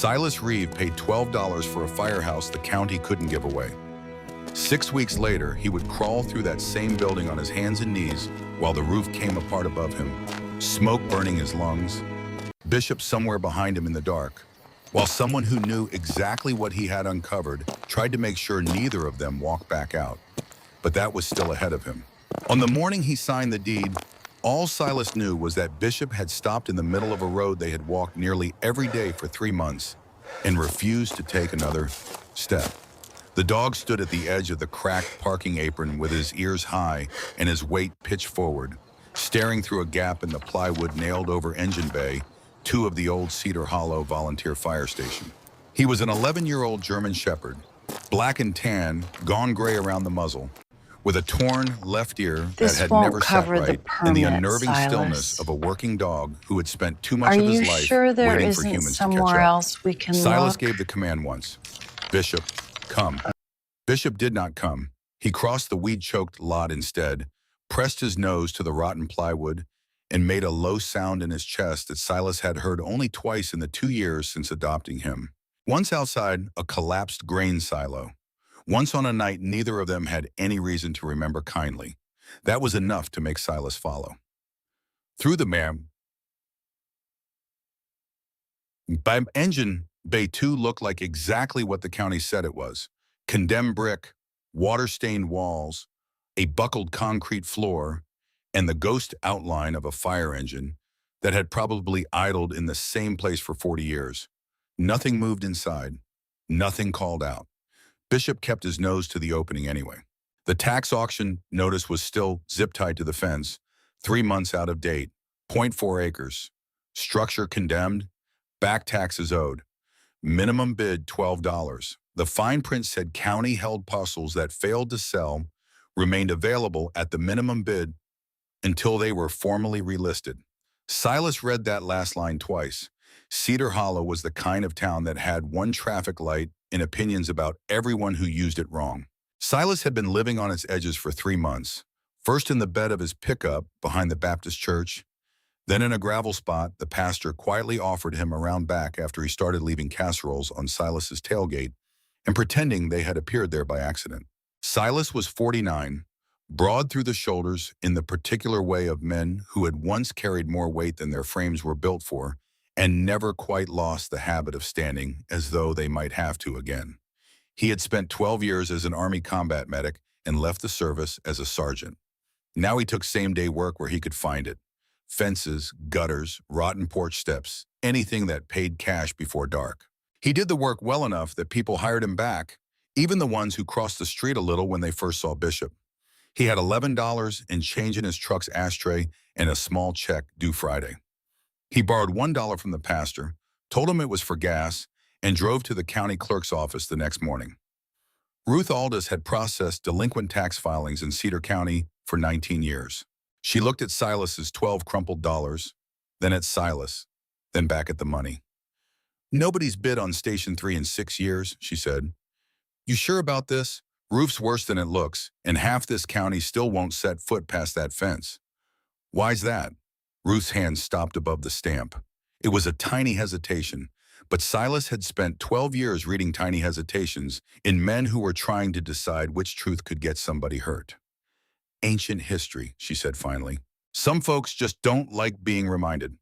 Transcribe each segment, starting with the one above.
Silas Reeve paid $12 for a firehouse the county couldn't give away. 6 weeks later, he would crawl through that same building on his hands and knees while the roof came apart above him, smoke burning his lungs, Bishop somewhere behind him in the dark, while someone who knew exactly what he had uncovered tried to make sure neither of them walked back out. But that was still ahead of him. On the morning he signed the deed, all Silas knew was that Bishop had stopped in the middle of a road they had walked nearly every day for 3 months and refused to take another step. The dog stood at the edge of the cracked parking apron with his ears high and his weight pitched forward, staring through a gap in the plywood nailed over engine bay, 2 of the old Cedar Hollow volunteer fire station. He was an 11-year-old German Shepherd, black and tan, gone gray around the muzzle, with a torn left ear that had never sat right, and the unnerving stillness of a working dog who had spent too much of his life waiting for humans to catch up. Else we can Silas look? gave the command once. Bishop, come. Bishop did not come. He crossed the weed-choked lot instead, pressed his nose to the rotten plywood, and made a low sound in his chest that Silas had heard only twice in the 2 years since adopting him. Once outside a collapsed grain silo. Once on a night neither of them had any reason to remember kindly. That was enough to make Silas follow. Through the by engine Bay 2 looked like exactly what the county said it was. Condemned brick, water-stained walls, a buckled concrete floor, and the ghost outline of a fire engine that had probably idled in the same place for 40 years. Nothing moved inside. Nothing called out. Bishop kept his nose to the opening anyway. The tax auction notice was still zip-tied to the fence, 3 months out of date, 0.4 acres. Structure condemned, back taxes owed. Minimum bid $12. The fine print said county-held parcels that failed to sell remained available at the minimum bid until they were formally relisted. Silas read that last line twice. Cedar Hollow was the kind of town that had one traffic light and opinions about everyone who used it wrong. Silas had been living on its edges for 3 months, first in the bed of his pickup behind the Baptist church, then in a gravel spot the pastor quietly offered him around back after he started leaving casseroles on Silas's tailgate and pretending they had appeared there by accident. Silas was 49, broad through the shoulders in the particular way of men who had once carried more weight than their frames were built for and never quite lost the habit of standing as though they might have to again. He had spent 12 years as an Army combat medic and left the service as a sergeant. Now he took same-day work where he could find it. Fences, gutters, rotten porch steps, anything that paid cash before dark. He did the work well enough that people hired him back, even the ones who crossed the street a little when they first saw Bishop. He had $11 and change in his truck's ashtray and a small check due Friday. He borrowed $1 from the pastor, told him it was for gas, and drove to the county clerk's office the next morning. Ruth Aldis had processed delinquent tax filings in Cedar County for 19 years. She looked at Silas's 12 crumpled dollars, then at Silas, then back at the money. "Nobody's bid on Station 3 in 6 years," she said. "You sure about this? Roof's worse than it looks, and half this county still won't set foot past that fence." "Why's that?" Ruth's hand stopped above the stamp. It was a tiny hesitation, but Silas had spent 12 years reading tiny hesitations in men who were trying to decide which truth could get somebody hurt. "Ancient history," she said finally. "Some folks just don't like being reminded."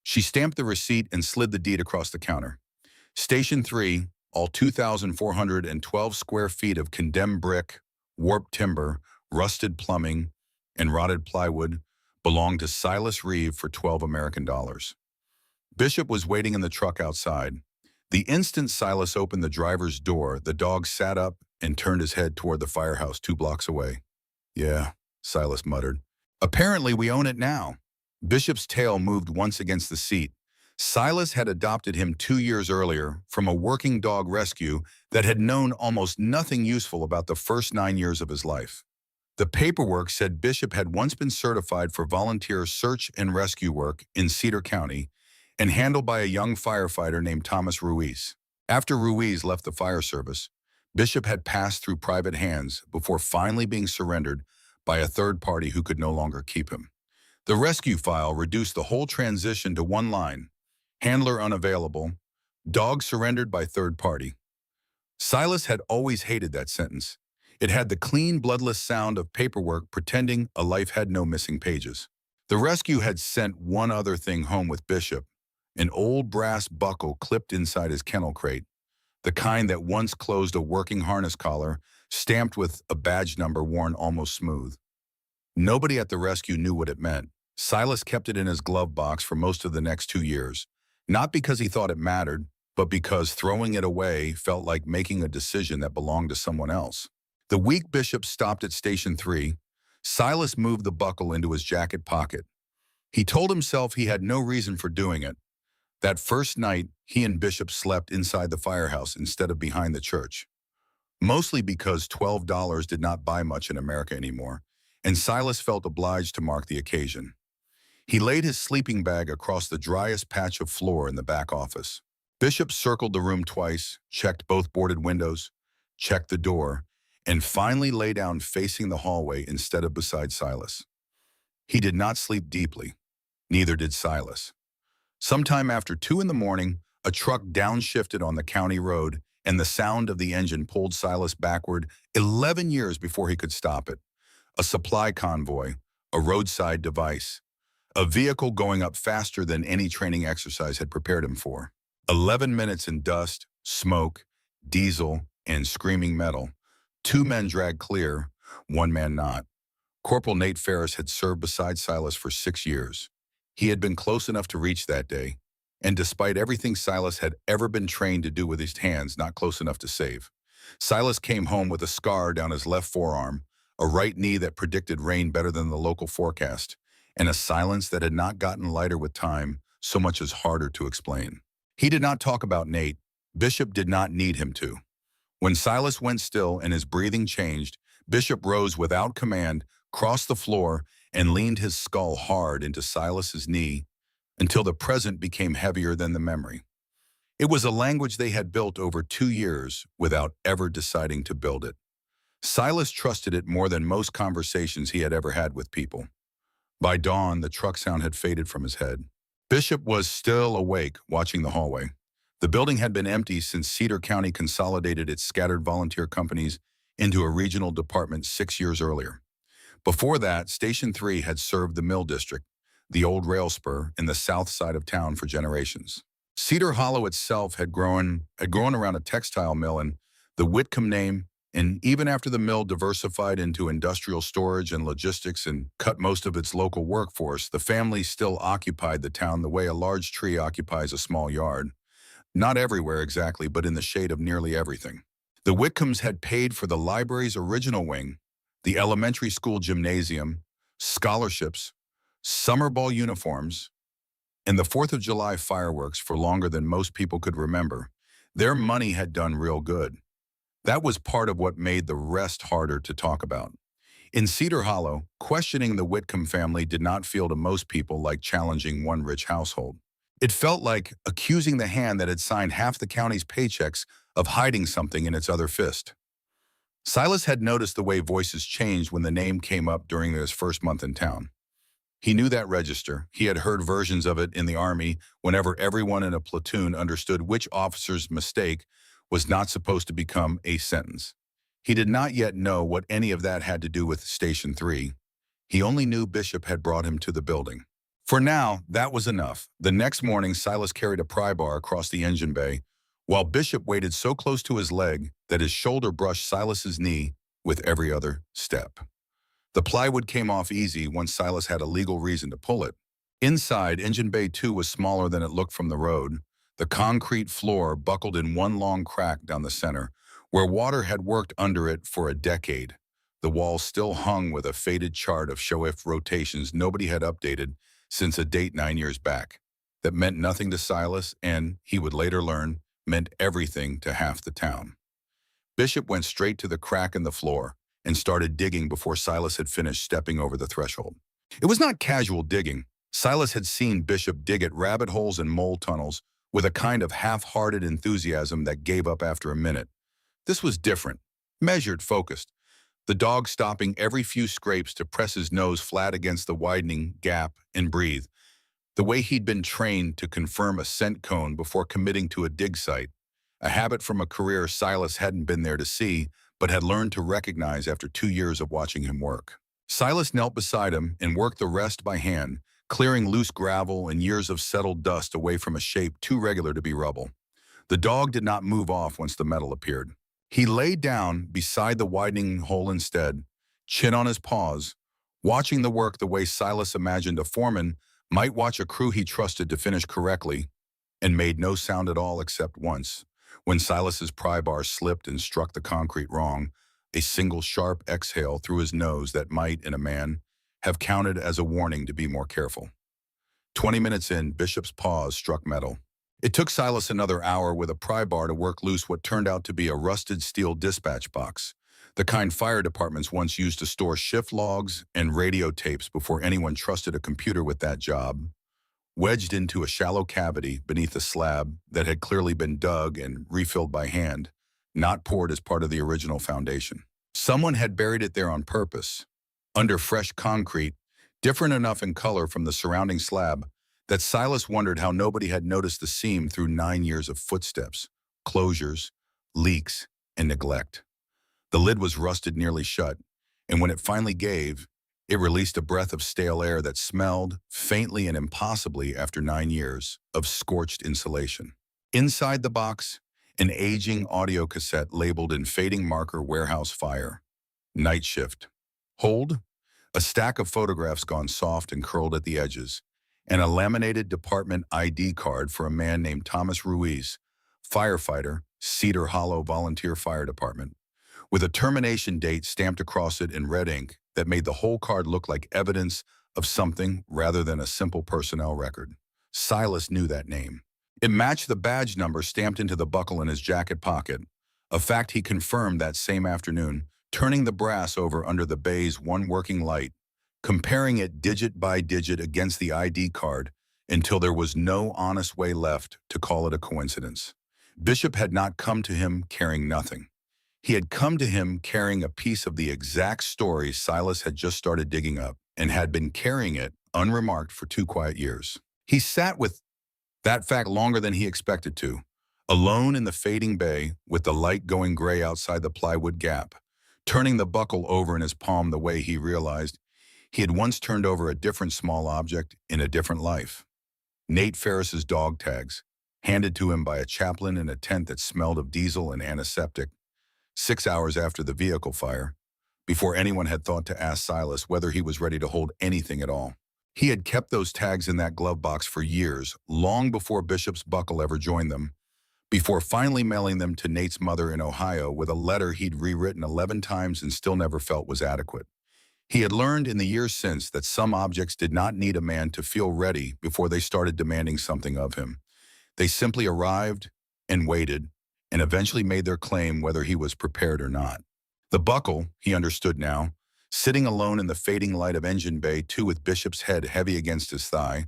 She stamped the receipt and slid the deed across the counter. Station 3, all 2,412 square feet of condemned brick, warped timber, rusted plumbing, and rotted plywood, belonged to Silas Reeve for $12 American dollars. Bishop was waiting in the truck outside. The instant Silas opened the driver's door, the dog sat up and turned his head toward the firehouse 2 blocks away. "Yeah," Silas muttered. "Apparently we own it now." Bishop's tail moved once against the seat. Silas had adopted him 2 years earlier from a working dog rescue that had known almost nothing useful about the first 9 years of his life. The paperwork said Bishop had once been certified for volunteer search and rescue work in Cedar County and handled by a young firefighter named Tommy Ruiz. After Ruiz left the fire service, Bishop had passed through private hands before finally being surrendered by a third party who could no longer keep him. The rescue file reduced the whole transition to one line: handler unavailable, Dog surrendered by third party. Silas had always hated that sentence. It had the clean, bloodless sound of paperwork pretending a life had no missing pages. The rescue had sent one other thing home with Bishop, an old brass buckle clipped inside his kennel crate, the kind that once closed a working harness collar, stamped with a badge number worn almost smooth. Nobody at the rescue knew what it meant. Silas kept it in his glove box for most of the next 2 years, not because he thought it mattered, but because throwing it away felt like making a decision that belonged to someone else. The week Bishop stopped at Station 3, Silas moved the buckle into his jacket pocket. He told himself he had no reason for doing it. That first night, he and Bishop slept inside the firehouse instead of behind the church. Mostly because $12 did not buy much in America anymore, and Silas felt obliged to mark the occasion. He laid his sleeping bag across the driest patch of floor in the back office. Bishop circled the room twice, checked both boarded windows, checked the door, and finally lay down facing the hallway instead of beside Silas. He did not sleep deeply. Neither did Silas. Sometime after 2 in the morning, a truck downshifted on the county road, and the sound of the engine pulled Silas backward 11 years before he could stop it. A supply convoy, a roadside device, a vehicle going up faster than any training exercise had prepared him for. 11 minutes in dust, smoke, diesel, and screaming metal. 2 men dragged clear, 1 man not. Corporal Nate Ferris had served beside Silas for 6 years. He had been close enough to reach that day, and despite everything Silas had ever been trained to do with his hands, not close enough to save. Silas came home with a scar down his left forearm, a right knee that predicted rain better than the local forecast, and a silence that had not gotten lighter with time, so much as harder to explain. He did not talk about Nate. Bishop did not need him to. When Silas went still and his breathing changed, Bishop rose without command, crossed the floor, and leaned his skull hard into Silas's knee until the present became heavier than the memory. It was a language they had built over 2 years without ever deciding to build it. Silas trusted it more than most conversations he had ever had with people. By dawn, the truck sound had faded from his head. Bishop was still awake, watching the hallway. The building had been empty since Cedar County consolidated its scattered volunteer companies into a regional department 6 years earlier. Before that, Station 3 had served the Mill District, the old rail spur in the south side of town for generations. Cedar Hollow itself had grown around a textile mill, and the Whitcomb name, and even after the mill diversified into industrial storage and logistics and cut most of its local workforce, the family still occupied the town the way a large tree occupies a small yard. Not everywhere exactly, but in the shade of nearly everything. The Whitcombs had paid for the library's original wing, the elementary school gymnasium, scholarships, summer ball uniforms, and the 4th of July fireworks for longer than most people could remember. Their money had done real good. That was part of what made the rest harder to talk about. In Cedar Hollow, questioning the Whitcomb family did not feel to most people like challenging one rich household. It felt like accusing the hand that had signed half the county's paychecks of hiding something in its other fist. Silas had noticed the way voices changed when the name came up during his first month in town. He knew that register. He had heard versions of it in the Army whenever everyone in a platoon understood which officer's mistake was not supposed to become a sentence. He did not yet know what any of that had to do with Station 3. He only knew Bishop had brought him to the building. For now, that was enough. The next morning, Silas carried a pry bar across the engine bay, while Bishop waited so close to his leg that his shoulder brushed Silas's knee with every other step. The plywood came off easy once Silas had a legal reason to pull it. Inside, Engine Bay 2 was smaller than it looked from the road. The concrete floor buckled in one long crack down the center, where water had worked under it for a decade. The walls still hung with a faded chart of show-if rotations nobody had updated since a date 9 years back. That meant nothing to Silas, and, he would later learn, meant everything to half the town. Bishop went straight to the crack in the floor and started digging before Silas had finished stepping over the threshold. It was not casual digging. Silas had seen Bishop dig at rabbit holes and mole tunnels with a kind of half-hearted enthusiasm that gave up after a minute. This was different, measured, focused, the dog stopping every few scrapes to press his nose flat against the widening gap and breathe. The way he'd been trained to confirm a scent cone before committing to a dig site, a habit from a career Silas hadn't been there to see, but had learned to recognize after 2 years of watching him work. Silas knelt beside him and worked the rest by hand, clearing loose gravel and years of settled dust away from a shape too regular to be rubble. The dog did not move off once the metal appeared. He lay down beside the widening hole instead, chin on his paws, watching the work the way Silas imagined a foreman might watch a crew he trusted to finish correctly, and made no sound at all except once, when Silas's pry bar slipped and struck the concrete wrong, a single sharp exhale through his nose that might, in a man, have counted as a warning to be more careful. 20 minutes in, Bishop's paws struck metal. It took Silas another hour with a pry bar to work loose what turned out to be a rusted steel dispatch box, the kind fire departments once used to store shift logs and radio tapes before anyone trusted a computer with that job. Wedged into a shallow cavity beneath a slab that had clearly been dug and refilled by hand, not poured as part of the original foundation. Someone had buried it there on purpose, under fresh concrete, different enough in color from the surrounding slab that Silas wondered how nobody had noticed the seam through 9 years of footsteps, closures, leaks, and neglect. The lid was rusted nearly shut, and when it finally gave, it released a breath of stale air that smelled, faintly and impossibly after 9 years, of scorched insulation. Inside the box, an aging audio cassette labeled in fading marker "Warehouse Fire." Night shift. Hold? A stack of photographs gone soft and curled at the edges, and a laminated department ID card for a man named Tommy Ruiz, firefighter, Cedar Hollow Volunteer Fire Department, with a termination date stamped across it in red ink that made the whole card look like evidence of something rather than a simple personnel record. Silas knew that name. It matched the badge number stamped into the buckle in his jacket pocket, a fact he confirmed that same afternoon, turning the brass over under the bay's one working light, comparing it digit by digit against the ID card until there was no honest way left to call it a coincidence. Bishop had not come to him carrying nothing. He had come to him carrying a piece of the exact story Silas had just started digging up and had been carrying it unremarked for 2 quiet years. He sat with that fact longer than he expected to, alone in the fading bay with the light going gray outside the plywood gap, turning the buckle over in his palm the way he realized he had once turned over a different small object in a different life. Nate Ferris's dog tags, handed to him by a chaplain in a tent that smelled of diesel and antiseptic, 6 hours after the vehicle fire, before anyone had thought to ask Silas whether he was ready to hold anything at all. He had kept those tags in that glove box for years, long before Bishop's buckle ever joined them, before finally mailing them to Nate's mother in Ohio with a letter he'd rewritten 11 times and still never felt was adequate. He had learned in the years since that some objects did not need a man to feel ready before they started demanding something of him. They simply arrived and waited, and eventually made their claim whether he was prepared or not. The buckle, he understood now, sitting alone in the fading light of engine bay, too, with Bishop's head heavy against his thigh,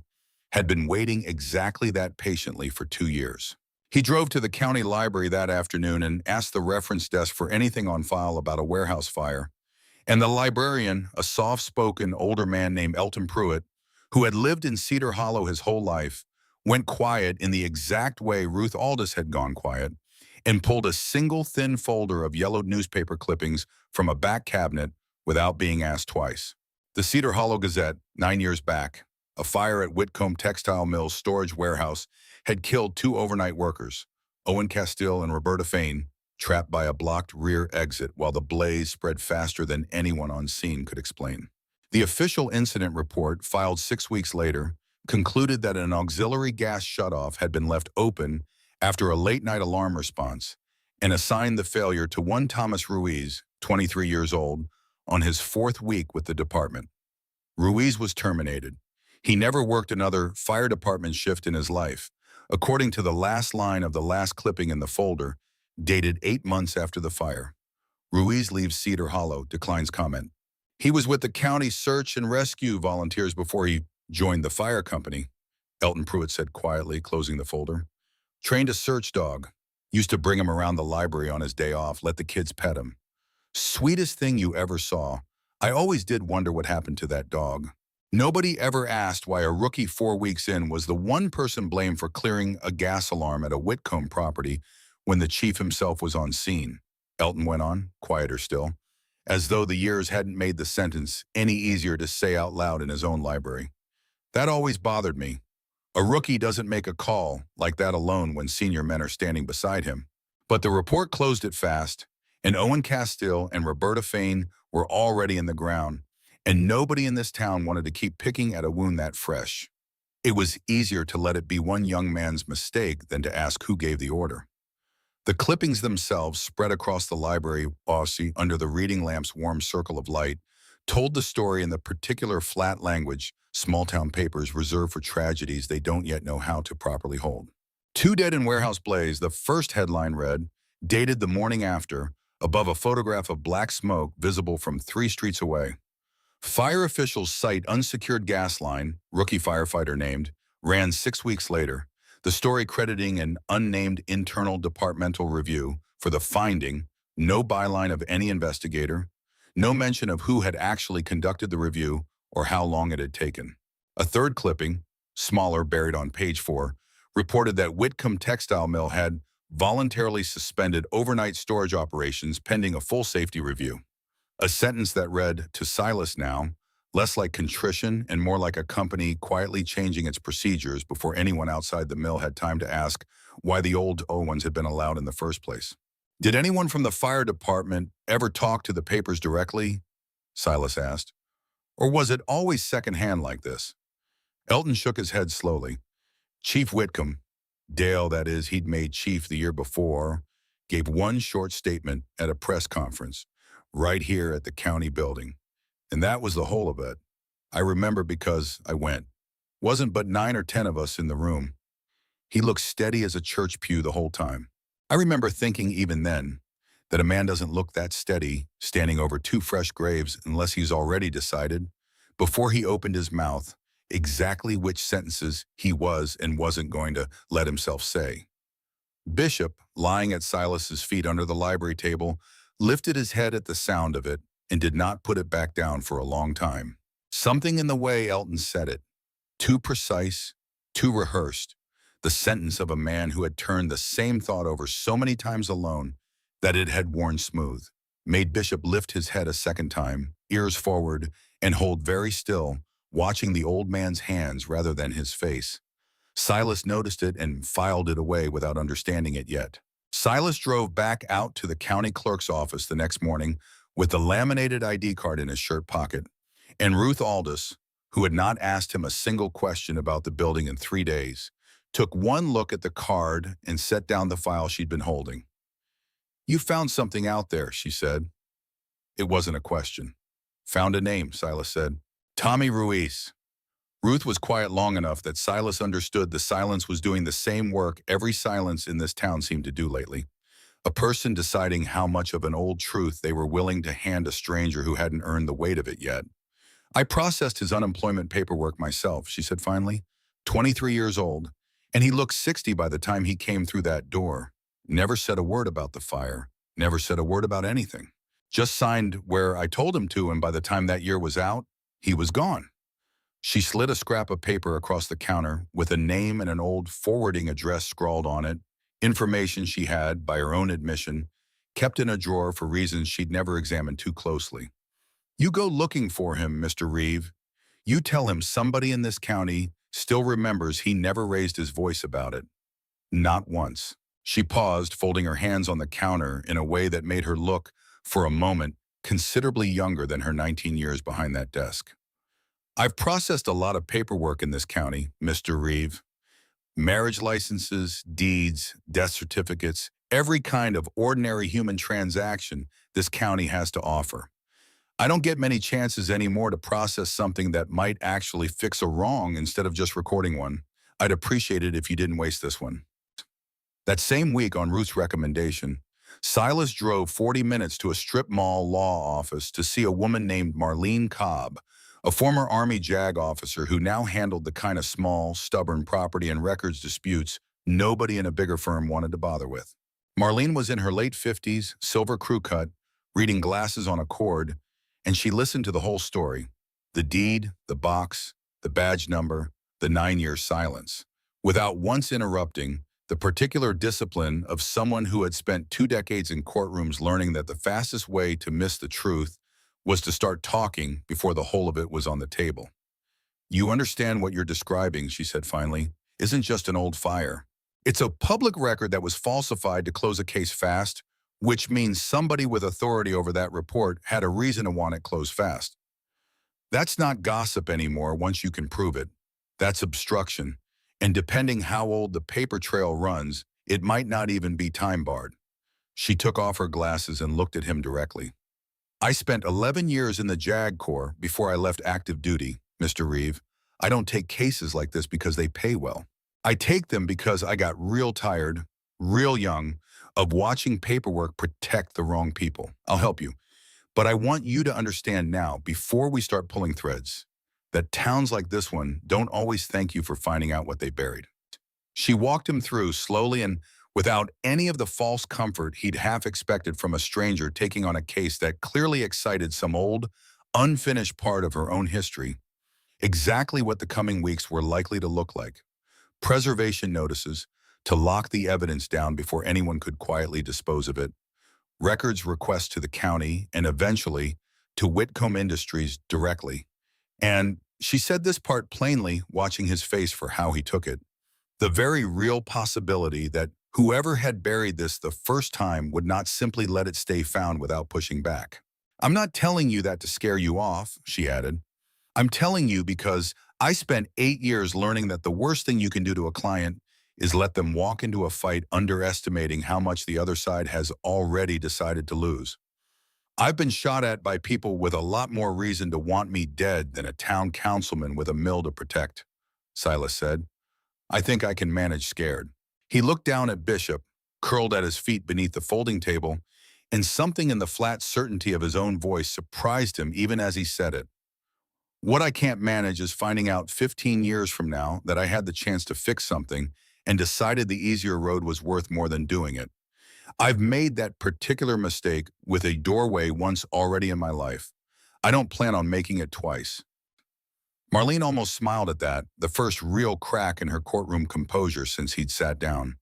had been waiting exactly that patiently for 2 years. He drove to the county library that afternoon and asked the reference desk for anything on file about a warehouse fire, and the librarian, a soft-spoken older man named Elton Pruitt, who had lived in Cedar Hollow his whole life, went quiet in the exact way Ruth Aldous had gone quiet, and pulled a single thin folder of yellowed newspaper clippings from a back cabinet without being asked twice. The Cedar Hollow Gazette, 9 years back, a fire at Whitcomb Textile Mill's storage warehouse had killed 2 overnight workers, Owen Castile and Roberta Fain, trapped by a blocked rear exit while the blaze spread faster than anyone on scene could explain. The official incident report, filed 6 weeks later, concluded that an auxiliary gas shutoff had been left open after a late-night alarm response, and assigned the failure to one Tommy Ruiz, 23 years old, on his 4th week with the department. Ruiz was terminated. He never worked another fire department shift in his life, according to the last line of the last clipping in the folder, dated 8 months after the fire. Ruiz leaves Cedar Hollow, declines comment. He was with the county search and rescue volunteers before he joined the fire company, Elton Pruitt said quietly, closing the folder. Trained a search dog. Used to bring him around the library on his day off, let the kids pet him. Sweetest thing you ever saw. I always did wonder what happened to that dog. Nobody ever asked why a rookie 4 weeks in was the one person blamed for clearing a gas alarm at a Whitcomb property when the chief himself was on scene. Elton went on, quieter still, as though the years hadn't made the sentence any easier to say out loud in his own library. That always bothered me. A rookie doesn't make a call like that alone when senior men are standing beside him. But the report closed it fast, and Owen Castile and Roberta Fain were already in the ground, and nobody in this town wanted to keep picking at a wound that fresh. It was easier to let it be one young man's mistake than to ask who gave the order. The clippings themselves, spread across the library bossy under the reading lamp's warm circle of light, told the story in the particular flat language small-town papers reserve for tragedies they don't yet know how to properly hold. Two dead in warehouse blaze, the first headline read, dated the morning after, above a photograph of black smoke visible from 3 streets away. Fire officials cite unsecured gas line, rookie firefighter named, ran 6 weeks later, the story crediting an unnamed internal departmental review for the finding, no byline of any investigator, no mention of who had actually conducted the review or how long it had taken. A third clipping, smaller, buried on page 4, reported that Whitcomb Textile Mill had voluntarily suspended overnight storage operations pending a full safety review. A sentence that read, to Silas now, less like contrition and more like a company quietly changing its procedures before anyone outside the mill had time to ask why the old Owens had been allowed in the first place. Did anyone from the fire department ever talk to the papers directly? Silas asked. Or was it always secondhand like this? Elton shook his head slowly. Chief Whitcomb, Dale, that is, he'd made chief the year before, gave one short statement at a press conference, right here at the county building. And that was the whole of it. I remember because I went. Wasn't but 9 or 10 of us in the room. He looked steady as a church pew the whole time. I remember thinking even then that a man doesn't look that steady standing over 2 fresh graves unless he's already decided, before he opened his mouth, exactly which sentences he was and wasn't going to let himself say. Bishop, lying at Silas's feet under the library table, lifted his head at the sound of it and did not put it back down for a long time. Something in the way Elton said it, too precise, too rehearsed, the sentence of a man who had turned the same thought over so many times alone that it had worn smooth, made Bishop lift his head a second time, ears forward, and hold very still, watching the old man's hands rather than his face. Silas noticed it and filed it away without understanding it yet. Silas drove back out to the county clerk's office the next morning with the laminated ID card in his shirt pocket, and Ruth Aldous, who had not asked him a single question about the building in 3 days, took one look at the card and set down the file she'd been holding. You found something out there, she said. It wasn't a question. Found a name, Silas said. Tommy Ruiz. Ruth was quiet long enough that Silas understood the silence was doing the same work every silence in this town seemed to do lately. A person deciding how much of an old truth they were willing to hand a stranger who hadn't earned the weight of it yet. I processed his unemployment paperwork myself, she said finally. 23 years old, and he looked 60 by the time he came through that door. Never said a word about the fire, never said a word about anything. Just signed where I told him to, and by the time that year was out, he was gone. She slid a scrap of paper across the counter with a name and an old forwarding address scrawled on it, information she had, by her own admission, kept in a drawer for reasons she'd never examined too closely. You go looking for him, Mr. Reeve. You tell him somebody in this county still remembers he never raised his voice about it. Not once. She paused, folding her hands on the counter in a way that made her look, for a moment, considerably younger than her 19 years behind that desk. I've processed a lot of paperwork in this county, Mr. Reeve. Marriage licenses, deeds, death certificates, every kind of ordinary human transaction this county has to offer. I don't get many chances anymore to process something that might actually fix a wrong instead of just recording one. I'd appreciate it if you didn't waste this one. That same week, on Ruth's recommendation, Silas drove 40 minutes to a strip mall law office to see a woman named Marlene Cobb, a former Army JAG officer who now handled the kind of small, stubborn property and records disputes nobody in a bigger firm wanted to bother with. Marlene was in her late 50s, silver crew cut, reading glasses on a cord, and she listened to the whole story. The deed, the box, the badge number, the 9-year silence. Without once interrupting, the particular discipline of someone who had spent 2 decades in courtrooms learning that the fastest way to miss the truth was to start talking before the whole of it was on the table. "You understand what you're describing," she said finally, "isn't just an old fire. It's a public record that was falsified to close a case fast, which means somebody with authority over that report had a reason to want it closed fast. That's not gossip anymore once you can prove it. That's obstruction. And depending how old the paper trail runs, it might not even be time-barred." She took off her glasses and looked at him directly. "I spent 11 years in the JAG Corps before I left active duty, Mr. Reeve. I don't take cases like this because they pay well. I take them because I got real tired, real young, of watching paperwork protect the wrong people. I'll help you. But I want you to understand now, before we start pulling threads, that towns like this one don't always thank you for finding out what they buried." She walked him through slowly and without any of the false comfort he'd half expected from a stranger taking on a case that clearly excited some old, unfinished part of her own history, exactly what the coming weeks were likely to look like. Preservation notices to lock the evidence down before anyone could quietly dispose of it, records requests to the county, and eventually to Whitcomb Industries directly. And she said this part plainly, watching his face for how he took it. The very real possibility that whoever had buried this the first time would not simply let it stay found without pushing back. "I'm not telling you that to scare you off," she added. "I'm telling you because I spent 8 years learning that the worst thing you can do to a client is let them walk into a fight underestimating how much the other side has already decided to lose. I've been shot at by people with a lot more reason to want me dead than a town councilman with a mill to protect," Silas said. "I think I can manage scared." He looked down at Bishop, curled at his feet beneath the folding table, and something in the flat certainty of his own voice surprised him even as he said it. "What I can't manage is finding out 15 years from now that I had the chance to fix something and decided the easier road was worth more than doing it. I've made that particular mistake with a doorway once already in my life. I don't plan on making it twice." Marlene almost smiled at that, the first real crack in her courtroom composure since he'd sat down.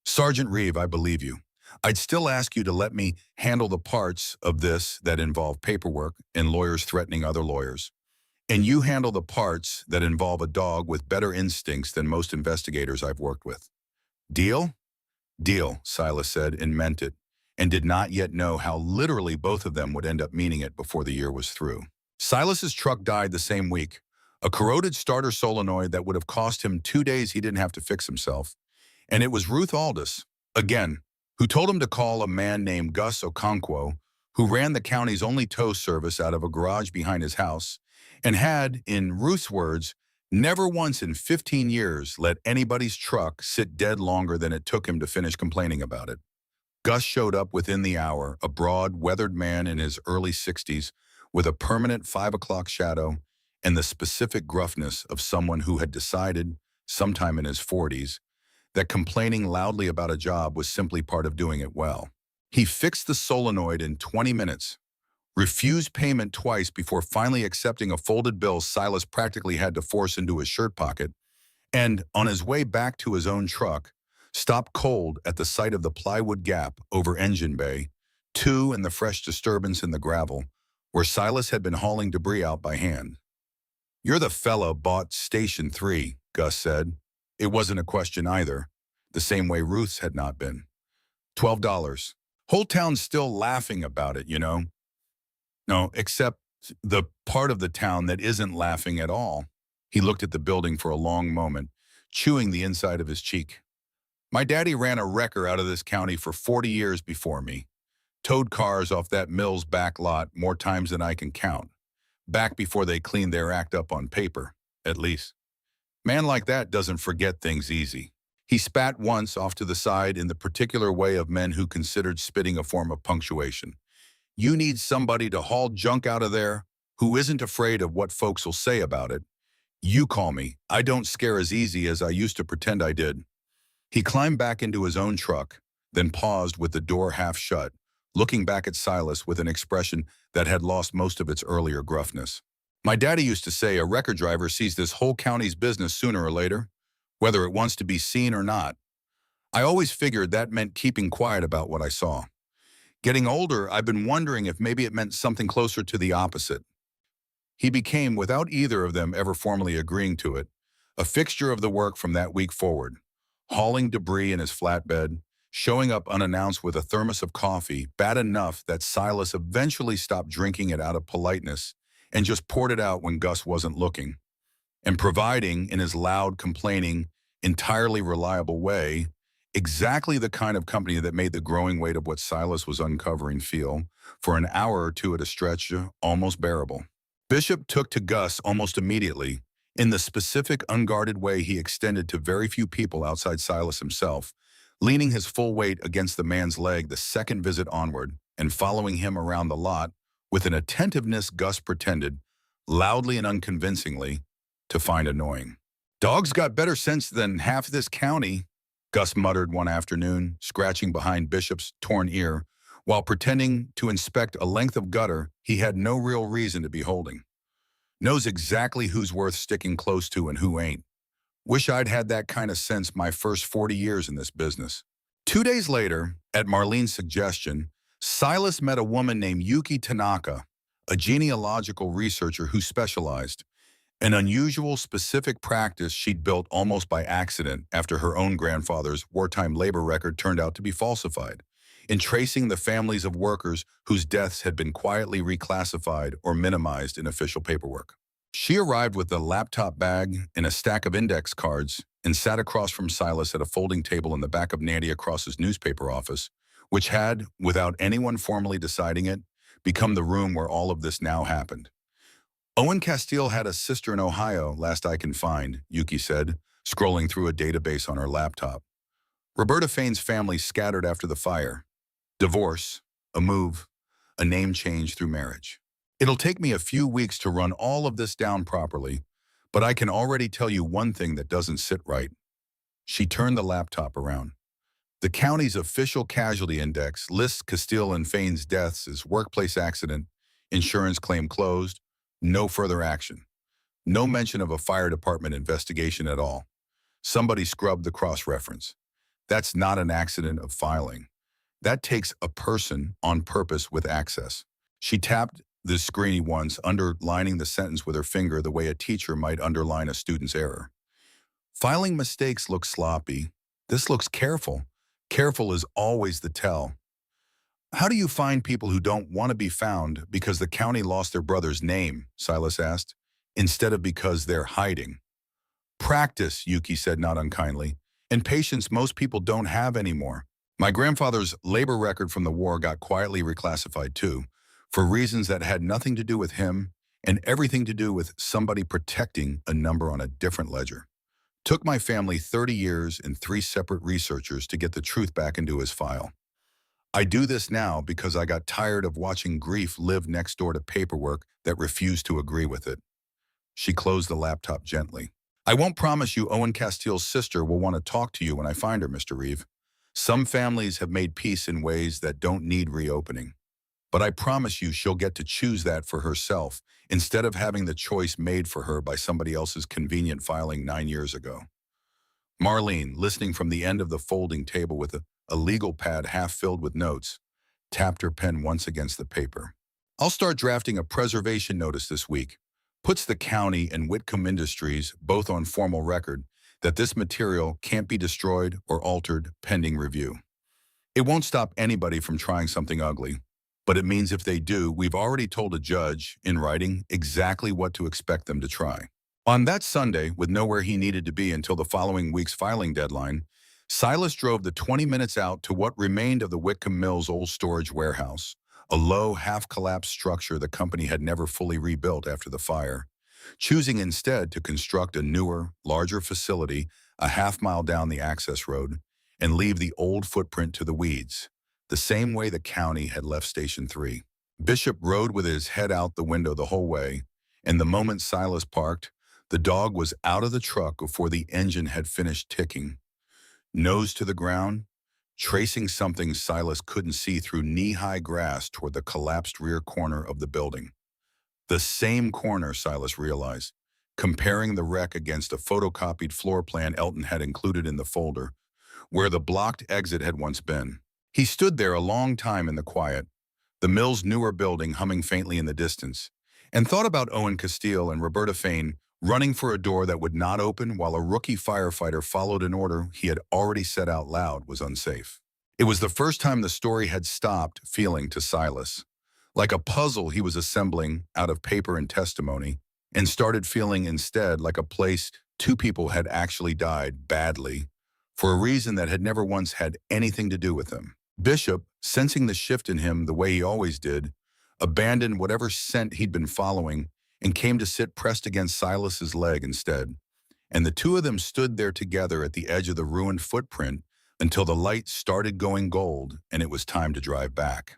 "Sergeant Reeve, I believe you. I'd still ask you to let me handle the parts of this that involve paperwork and lawyers threatening other lawyers. And you handle the parts that involve a dog with better instincts than most investigators I've worked with. Deal?" "Deal," Silas said and meant it, and did not yet know how literally both of them would end up meaning it before the year was through. Silas's truck died the same week, a corroded starter solenoid that would have cost him 2 days he didn't have to fix himself. And it was Ruth Aldous, again, who told him to call a man named Gus Okonkwo, who ran the county's only tow service out of a garage behind his house, and had, in Ruth's words, never once in 15 years let anybody's truck sit dead longer than it took him to finish complaining about it. Gus showed up within the hour, a broad, weathered man in his early 60s, with a permanent 5 o'clock shadow and the specific gruffness of someone who had decided, sometime in his 40s, that complaining loudly about a job was simply part of doing it well. He fixed the solenoid in 20 minutes, refused payment twice before finally accepting a folded bill Silas practically had to force into his shirt pocket, and, on his way back to his own truck, stopped cold at the sight of the plywood gap over engine bay, 2 and the fresh disturbance in the gravel, where Silas had been hauling debris out by hand. "You're the fella bought Station 3, Gus said. It wasn't a question either, the same way Ruth's had not been. $12. Whole town's still laughing about it, you know. No, except the part of the town that isn't laughing at all." He looked at the building for a long moment, chewing the inside of his cheek. "My daddy ran a wrecker out of this county for 40 years before me. Towed cars off that mill's back lot more times than I can count. Back before they cleaned their act up on paper, at least. Man like that doesn't forget things easy." He spat once off to the side in the particular way of men who considered spitting a form of punctuation. "You need somebody to haul junk out of there who isn't afraid of what folks will say about it. You call me. I don't scare as easy as I used to pretend I did." He climbed back into his own truck, then paused with the door half shut, looking back at Silas with an expression that had lost most of its earlier gruffness. My daddy used to say a record driver sees this whole county's business sooner or later, whether it wants to be seen or not. I always figured that meant keeping quiet about what I saw. Getting older, I've been wondering if maybe it meant something closer to the opposite. He became, without either of them ever formally agreeing to it, a fixture of the work from that week forward, hauling debris in his flatbed, showing up unannounced with a thermos of coffee, bad enough that Silas eventually stopped drinking it out of politeness and just poured it out when Gus wasn't looking, and providing, in his loud, complaining, entirely reliable way, exactly the kind of company that made the growing weight of what Silas was uncovering feel, for an hour or two at a stretch, almost bearable. Bishop took to Gus almost immediately, in the specific, unguarded way he extended to very few people outside Silas himself, leaning his full weight against the man's leg the second visit onward, and following him around the lot with an attentiveness Gus pretended, loudly and unconvincingly, to find annoying. "Dog's got better sense than half this county," Gus muttered one afternoon, scratching behind Bishop's torn ear, while pretending to inspect a length of gutter he had no real reason to be holding. "Knows exactly who's worth sticking close to and who ain't. Wish I'd had that kind of sense my first 40 years in this business." 2 days later, at Marlene's suggestion, Silas met a woman named Yuki Tanaka, a genealogical researcher who specialized, an unusual, specific practice she'd built almost by accident after her own grandfather's wartime labor record turned out to be falsified, in tracing the families of workers whose deaths had been quietly reclassified or minimized in official paperwork. She arrived with a laptop bag and a stack of index cards and sat across from Silas at a folding table in the back of Nandy Across's newspaper office, which had, without anyone formally deciding it, become the room where all of this now happened. "Owen Castile had a sister in Ohio, last I can find," Yuki said, scrolling through a database on her laptop. "Roberta Fane's family scattered after the fire. Divorce, a move, a name change through marriage. It'll take me a few weeks to run all of this down properly, but I can already tell you one thing that doesn't sit right." She turned the laptop around. "The county's official casualty index lists Castile and Fane's deaths as workplace accident, insurance claim closed, no further action. No mention of a fire department investigation at all. Somebody scrubbed the cross-reference. That's not an accident of filing. That takes a person on purpose with access." She tapped the screen once, underlining the sentence with her finger the way a teacher might underline a student's error. "Filing mistakes look sloppy. This looks careful. Careful is always the tell." "How do you find people who don't want to be found because the county lost their brother's name?" Silas asked, "instead of because they're hiding?" "Practice," Yuki said not unkindly, "and patience most people don't have anymore. My grandfather's labor record from the war got quietly reclassified too, for reasons that had nothing to do with him and everything to do with somebody protecting a number on a different ledger. Took my family 30 years and 3 separate researchers to get the truth back into his file. I do this now because I got tired of watching grief live next door to paperwork that refused to agree with it." She closed the laptop gently. "I won't promise you Owen Castile's sister will want to talk to you when I find her, Mr. Reeve. Some families have made peace in ways that don't need reopening. But I promise you she'll get to choose that for herself instead of having the choice made for her by somebody else's convenient filing 9 years ago." Marlene, listening from the end of the folding table with a legal pad half filled with notes, tapped her pen once against the paper. "I'll start drafting a preservation notice this week. Puts the county and Whitcomb Industries both on formal record that this material can't be destroyed or altered pending review. It won't stop anybody from trying something ugly, but it means if they do, we've already told a judge, in writing, exactly what to expect them to try." On that Sunday, with nowhere he needed to be until the following week's filing deadline, Silas drove the 20 minutes out to what remained of the Whitcomb Mill's old storage warehouse, a low, half-collapsed structure the company had never fully rebuilt after the fire, choosing instead to construct a newer, larger facility a half-mile down the access road and leave the old footprint to the weeds, the same way the county had left Station 3. Bishop rode with his head out the window the whole way, and the moment Silas parked, the dog was out of the truck before the engine had finished ticking. Nose to the ground, tracing something Silas couldn't see through knee-high grass toward the collapsed rear corner of the building. The same corner, Silas realized, comparing the wreck against a photocopied floor plan Elton had included in the folder, where the blocked exit had once been. He stood there a long time in the quiet, the mill's newer building humming faintly in the distance, and thought about Owen Castile and Roberta Fain running for a door that would not open while a rookie firefighter followed an order he had already said out loud was unsafe. It was the first time the story had stopped feeling to Silas like a puzzle he was assembling out of paper and testimony, and started feeling instead like a place two people had actually died badly for a reason that had never once had anything to do with him. Bishop, sensing the shift in him the way he always did, abandoned whatever scent he'd been following and came to sit pressed against Silas's leg instead. And the two of them stood there together at the edge of the ruined footprint until the light started going gold and it was time to drive back.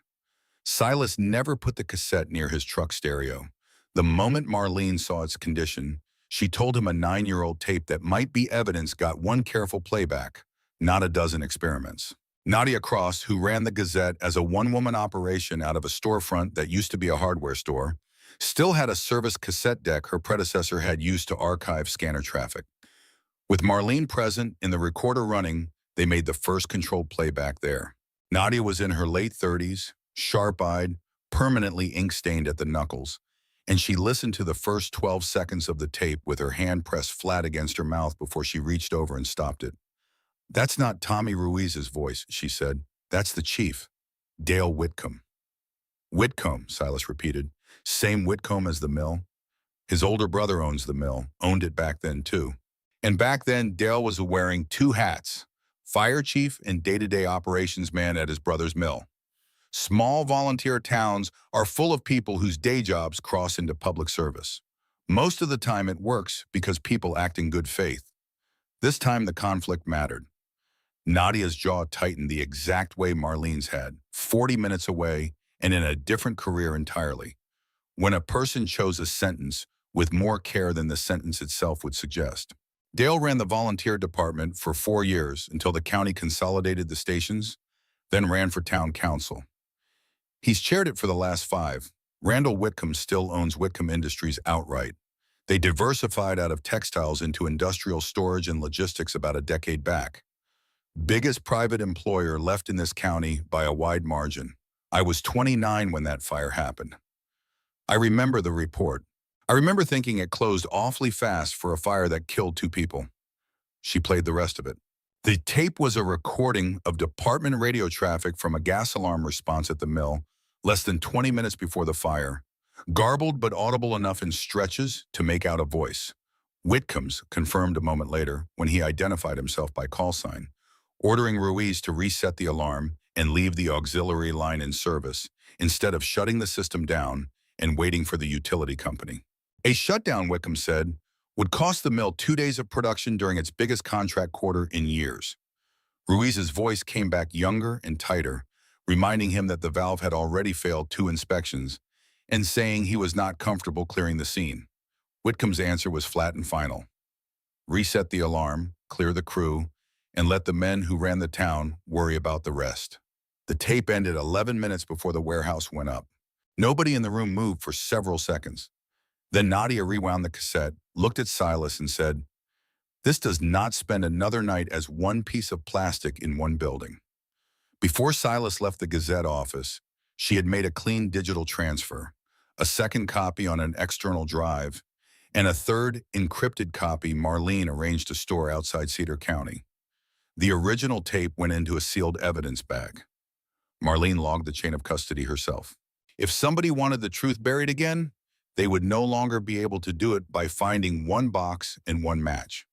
Silas never put the cassette near his truck stereo. The moment Marlene saw its condition, she told him a 9-year-old tape that might be evidence got one careful playback, not a dozen experiments. Nadia Cross, who ran the Gazette as a one-woman operation out of a storefront that used to be a hardware store, still had a service cassette deck her predecessor had used to archive scanner traffic. With Marlene present and the recorder running, they made the first controlled playback there. Nadia was in her late 30s, sharp-eyed, permanently ink-stained at the knuckles, and she listened to the first 12 seconds of the tape with her hand pressed flat against her mouth before she reached over and stopped it. "That's not Tommy Ruiz's voice," she said. "That's the chief, Dale Whitcomb." "Whitcomb," Silas repeated. "Same Whitcomb as the mill?" "His older brother owns the mill, owned it back then too. And back then, Dale was wearing 2 hats, fire chief and day-to-day operations man at his brother's mill. Small volunteer towns are full of people whose day jobs cross into public service. Most of the time it works because people act in good faith. This time the conflict mattered. Nadia's jaw tightened the exact way Marlene's had, 40 minutes away and in a different career entirely. When a person chose a sentence with more care than the sentence itself would suggest. Dale ran the volunteer department for 4 years until the county consolidated the stations, then ran for town council. He's chaired it for the last 5. Randall Whitcomb still owns Whitcomb Industries outright. They diversified out of textiles into industrial storage and logistics about a decade back. Biggest private employer left in this county by a wide margin. I was 29 when that fire happened. I remember the report. I remember thinking it closed awfully fast for a fire that killed 2 people. She played the rest of it. The tape was a recording of department radio traffic from a gas alarm response at the mill less than 20 minutes before the fire, garbled but audible enough in stretches to make out a voice. Whitcomb's confirmed a moment later when he identified himself by call sign, ordering Ruiz to reset the alarm and leave the auxiliary line in service instead of shutting the system down and waiting for the utility company. A shutdown, Whitcomb said, would cost the mill 2 days of production during its biggest contract quarter in years. Ruiz's voice came back younger and tighter, reminding him that the valve had already failed 2 inspections and saying he was not comfortable clearing the scene. Whitcomb's answer was flat and final. Reset the alarm, clear the crew, and let the men who ran the town worry about the rest. The tape ended 11 minutes before the warehouse went up. Nobody in the room moved for several seconds. Then Nadia rewound the cassette, looked at Silas and said, "This does not spend another night as one piece of plastic in one building." Before Silas left the Gazette office, she had made a clean digital transfer, a second copy on an external drive, and a third encrypted copy Marlene arranged to store outside Cedar County. The original tape went into a sealed evidence bag. Marlene logged the chain of custody herself. If somebody wanted the truth buried again, they would no longer be able to do it by finding one box and one match.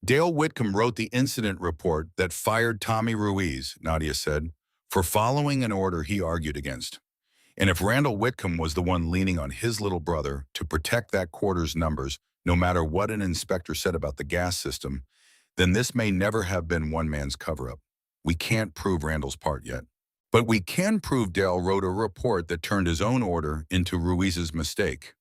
Dale Whitcomb wrote the incident report that fired Tommy Ruiz, Nadia said, for following an order he argued against. And if Randall Whitcomb was the one leaning on his little brother to protect that quarter's numbers, no matter what an inspector said about the gas system, then this may never have been one man's cover-up. We can't prove Randall's part yet. But we can prove Dale wrote a report that turned his own order into Ruiz's mistake.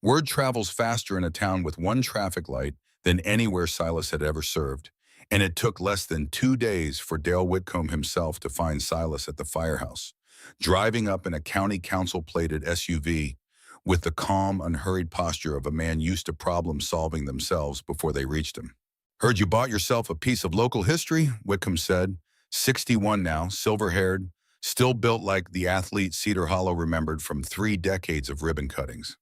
Word travels faster in a town with 1 traffic light than anywhere Silas had ever served, and it took less than 2 days for Dale Whitcomb himself to find Silas at the Firehouse, driving up in a county council-plated SUV with the calm, unhurried posture of a man used to problems solving themselves before they reached him. "Heard you bought yourself a piece of local history," Whitcomb said. 61 now, silver-haired, still built like the athlete Cedar Hollow remembered from 3 decades of ribbon cuttings.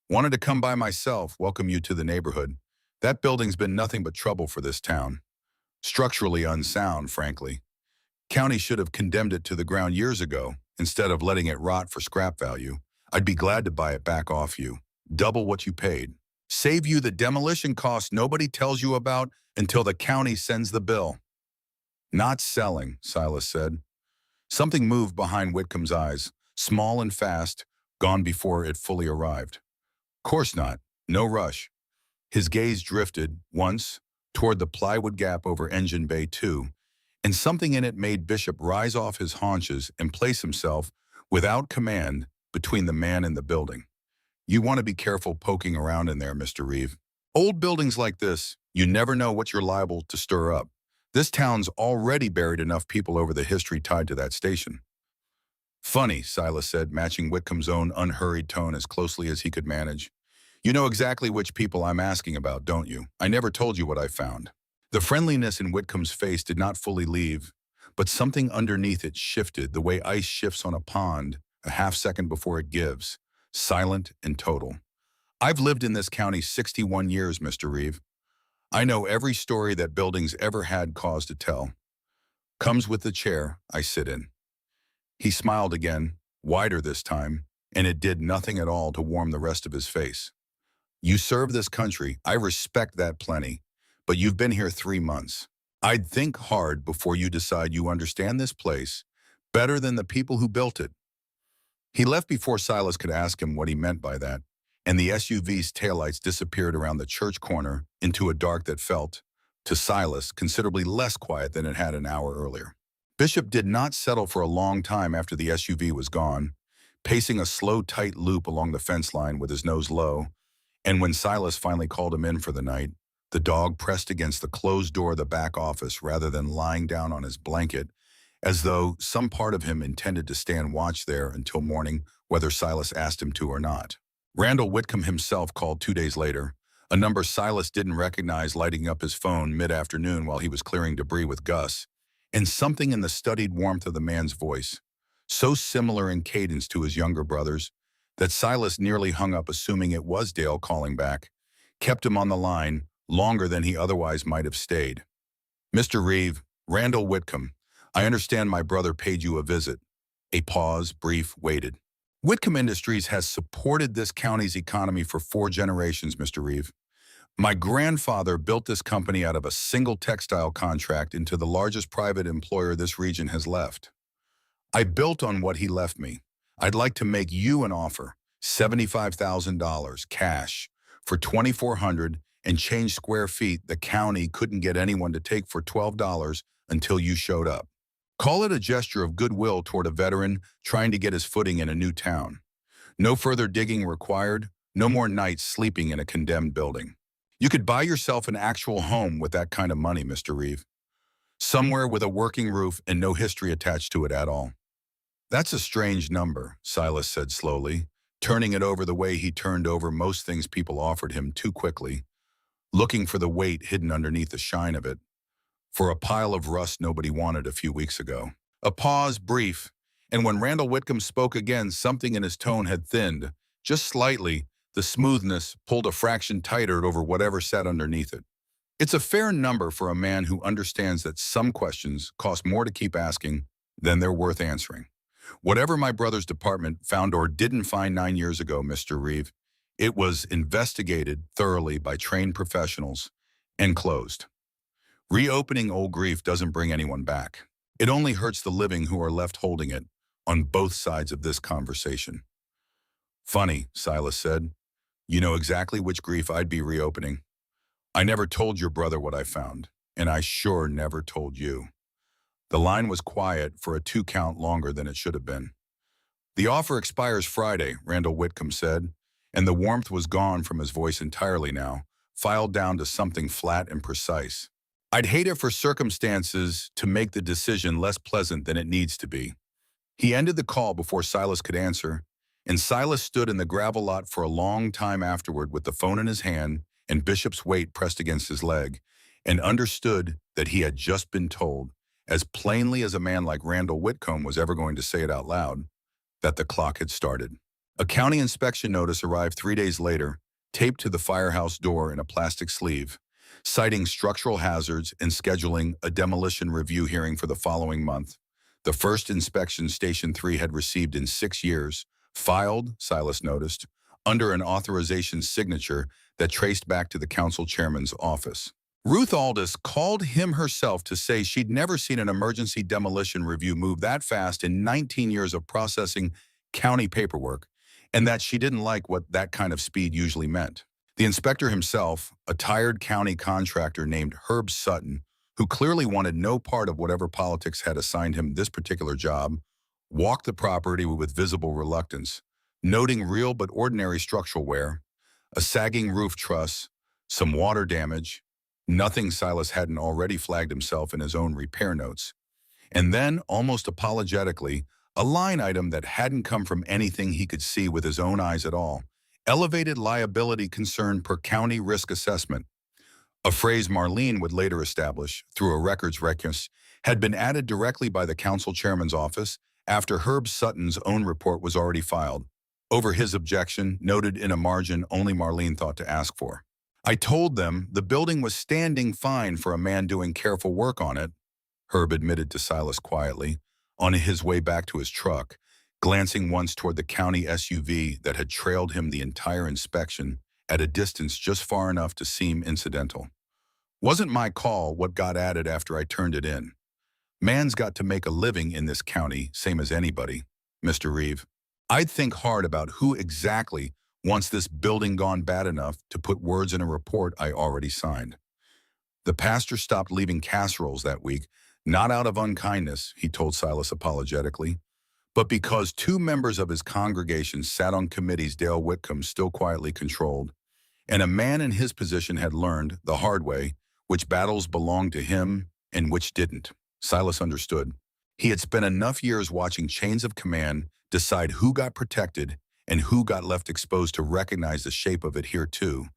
"Wanted to come by myself, welcome you to the neighborhood. That building's been nothing but trouble for this town. Structurally unsound, frankly. County should have condemned it to the ground years ago, instead of letting it rot for scrap value. I'd be glad to buy it back off you. Double what you paid. Save you the demolition costs nobody tells you about until the county sends the bill." "Not selling," Silas said. Something moved behind Whitcomb's eyes, small and fast, gone before it fully arrived. "Course not. No rush." His gaze drifted, once, toward the plywood gap over Engine Bay 2, and something in it made Bishop rise off his haunches and place himself, without command, between the man and the building. "You want to be careful poking around in there, Mr. Reeve. Old buildings like this, you never know what you're liable to stir up. This town's already buried enough people over the history tied to that station." "Funny," Silas said, matching Whitcomb's own unhurried tone as closely as he could manage. "You know exactly which people I'm asking about, don't you? I never told you what I found." The friendliness in Whitcomb's face did not fully leave, but something underneath it shifted the way ice shifts on a pond a half-second before it gives, silent and total. "I've lived in this county 61 years, Mr. Reeve. I know every story that buildings ever had cause to tell. Comes with the chair I sit in." He smiled again, wider this time, and it did nothing at all to warm the rest of his face. "You serve this country, I respect that plenty, but you've been here 3 months. I'd think hard before you decide you understand this place better than the people who built it." He left before Silas could ask him what he meant by that, and the SUV's taillights disappeared around the church corner into a dark that felt, to Silas, considerably less quiet than it had an hour earlier. Bishop did not settle for a long time after the SUV was gone, pacing a slow, tight loop along the fence line with his nose low, and when Silas finally called him in for the night, the dog pressed against the closed door of the back office rather than lying down on his blanket, as though some part of him intended to stand watch there until morning, whether Silas asked him to or not. Randall Whitcomb himself called 2 days later, a number Silas didn't recognize lighting up his phone mid-afternoon while he was clearing debris with Gus, and something in the studied warmth of the man's voice, so similar in cadence to his younger brother's, that Silas nearly hung up assuming it was Dale calling back, kept him on the line longer than he otherwise might have stayed. "Mr. Reeve, Randall Whitcomb, I understand my brother paid you a visit." A pause, brief, waited. "Whitcomb Industries has supported this county's economy for 4 generations, Mr. Reeve. My grandfather built this company out of a single textile contract into the largest private employer this region has left. I built on what he left me. I'd like to make you an offer, $75,000 cash for 2,400 and change square feet the county couldn't get anyone to take for $12 until you showed up. Call it a gesture of goodwill toward a veteran trying to get his footing in a new town. No further digging required, no more nights sleeping in a condemned building. You could buy yourself an actual home with that kind of money, Mr. Reeve. Somewhere with a working roof and no history attached to it at all." "That's a strange number," Silas said slowly, turning it over the way he turned over most things people offered him too quickly, looking for the weight hidden underneath the shine of it, for a pile of rust nobody wanted a few weeks ago. A pause, brief, and when Randall Whitcomb spoke again, something in his tone had thinned, just slightly. The smoothness pulled a fraction tighter over whatever sat underneath it. "It's a fair number for a man who understands that some questions cost more to keep asking than they're worth answering. Whatever my brother's department found or didn't find 9 years ago, Mr. Reeve, it was investigated thoroughly by trained professionals and closed. Reopening old grief doesn't bring anyone back. It only hurts the living who are left holding it on both sides of this conversation." "Funny," Silas said. "You know exactly which grief I'd be reopening. I never told your brother what I found, and I sure never told you." The line was quiet for a 2 count longer than it should have been. "The offer expires Friday," Randall Whitcomb said, and the warmth was gone from his voice entirely now, filed down to something flat and precise. "I'd hate it for circumstances to make the decision less pleasant than it needs to be." He ended the call before Silas could answer, And Silas stood in the gravel lot for a long time afterward with the phone in his hand and Bishop's weight pressed against his leg, and understood that he had just been told, as plainly as a man like Randall Whitcomb was ever going to say it out loud, that the clock had started. A county inspection notice arrived 3 days later, taped to the firehouse door in a plastic sleeve, citing structural hazards and scheduling a demolition review hearing for the following month. The first inspection Station 3 had received in 6 years, filed, Silas noticed, under an authorization signature that traced back to the council chairman's office. Ruth Aldis called him herself to say she'd never seen an emergency demolition review move that fast in 19 years of processing county paperwork, and that she didn't like what that kind of speed usually meant. The inspector himself, a tired county contractor named Herb Sutton, who clearly wanted no part of whatever politics had assigned him this particular job, walked the property with visible reluctance, noting real but ordinary structural wear, a sagging roof truss, some water damage, nothing Silas hadn't already flagged himself in his own repair notes. And then, almost apologetically, a line item that hadn't come from anything he could see with his own eyes at all: elevated liability concern per county risk assessment. A phrase Marlene would later establish, through a records request, had been added directly by the council chairman's office after Herb Sutton's own report was already filed, over his objection, noted in a margin only Marlene thought to ask for. "I told them the building was standing fine for a man doing careful work on it," Herb admitted to Silas quietly, on his way back to his truck, glancing once toward the county SUV that had trailed him the entire inspection at a distance just far enough to seem incidental. "Wasn't my call what got added after I turned it in. Man's got to make a living in this county, same as anybody, Mr. Reeve. I'd think hard about who exactly wants this building gone bad enough to put words in a report I already signed." The pastor stopped leaving casseroles that week, not out of unkindness, he told Silas apologetically, but because 2 members of his congregation sat on committees Dale Whitcomb still quietly controlled, and a man in his position had learned, the hard way, which battles belonged to him and which didn't. Silas understood. He had spent enough years watching chains of command decide who got protected and who got left exposed to recognize the shape of it here too,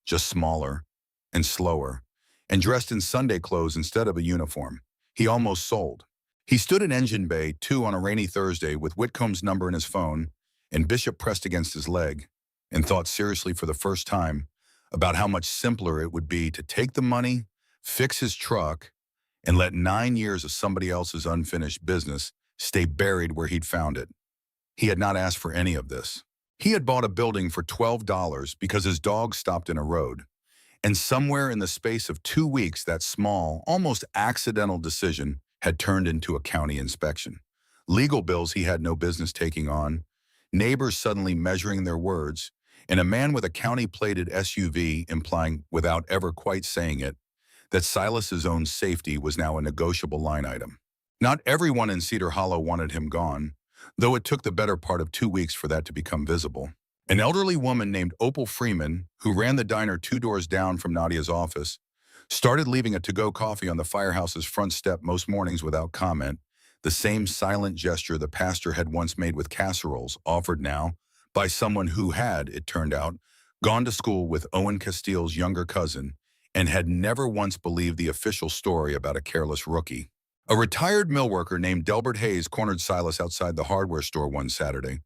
just smaller and slower, and dressed in Sunday clothes instead of a uniform. He almost sold. He stood in Engine Bay 2 on a rainy Thursday with Whitcomb's number in his phone and Bishop pressed against his leg, and thought seriously for the first time about how much simpler it would be to take the money, fix his truck, and let 9 years of somebody else's unfinished business stay buried where he'd found it. He had not asked for any of this. He had bought a building for $12 because his dog stopped in a road. And somewhere in the space of 2 weeks, that small, almost accidental decision had turned into a county inspection. Legal bills he had no business taking on, neighbors suddenly measuring their words, and a man with a county-plated SUV implying, without ever quite saying it, that Silas's own safety was now a negotiable line item. Not everyone in Cedar Hollow wanted him gone, though it took the better part of 2 weeks for that to become visible. An elderly woman named Opal Freeman, who ran the diner 2 doors down from Nadia's office, started leaving a to-go coffee on the Firehouse's front step most mornings without comment, the same silent gesture the pastor had once made with casseroles, offered now by someone who had, it turned out, gone to school with Owen Castile's younger cousin and had never once believed the official story about a careless rookie. A retired millworker named Delbert Hayes cornered Silas outside the hardware store one Saturday,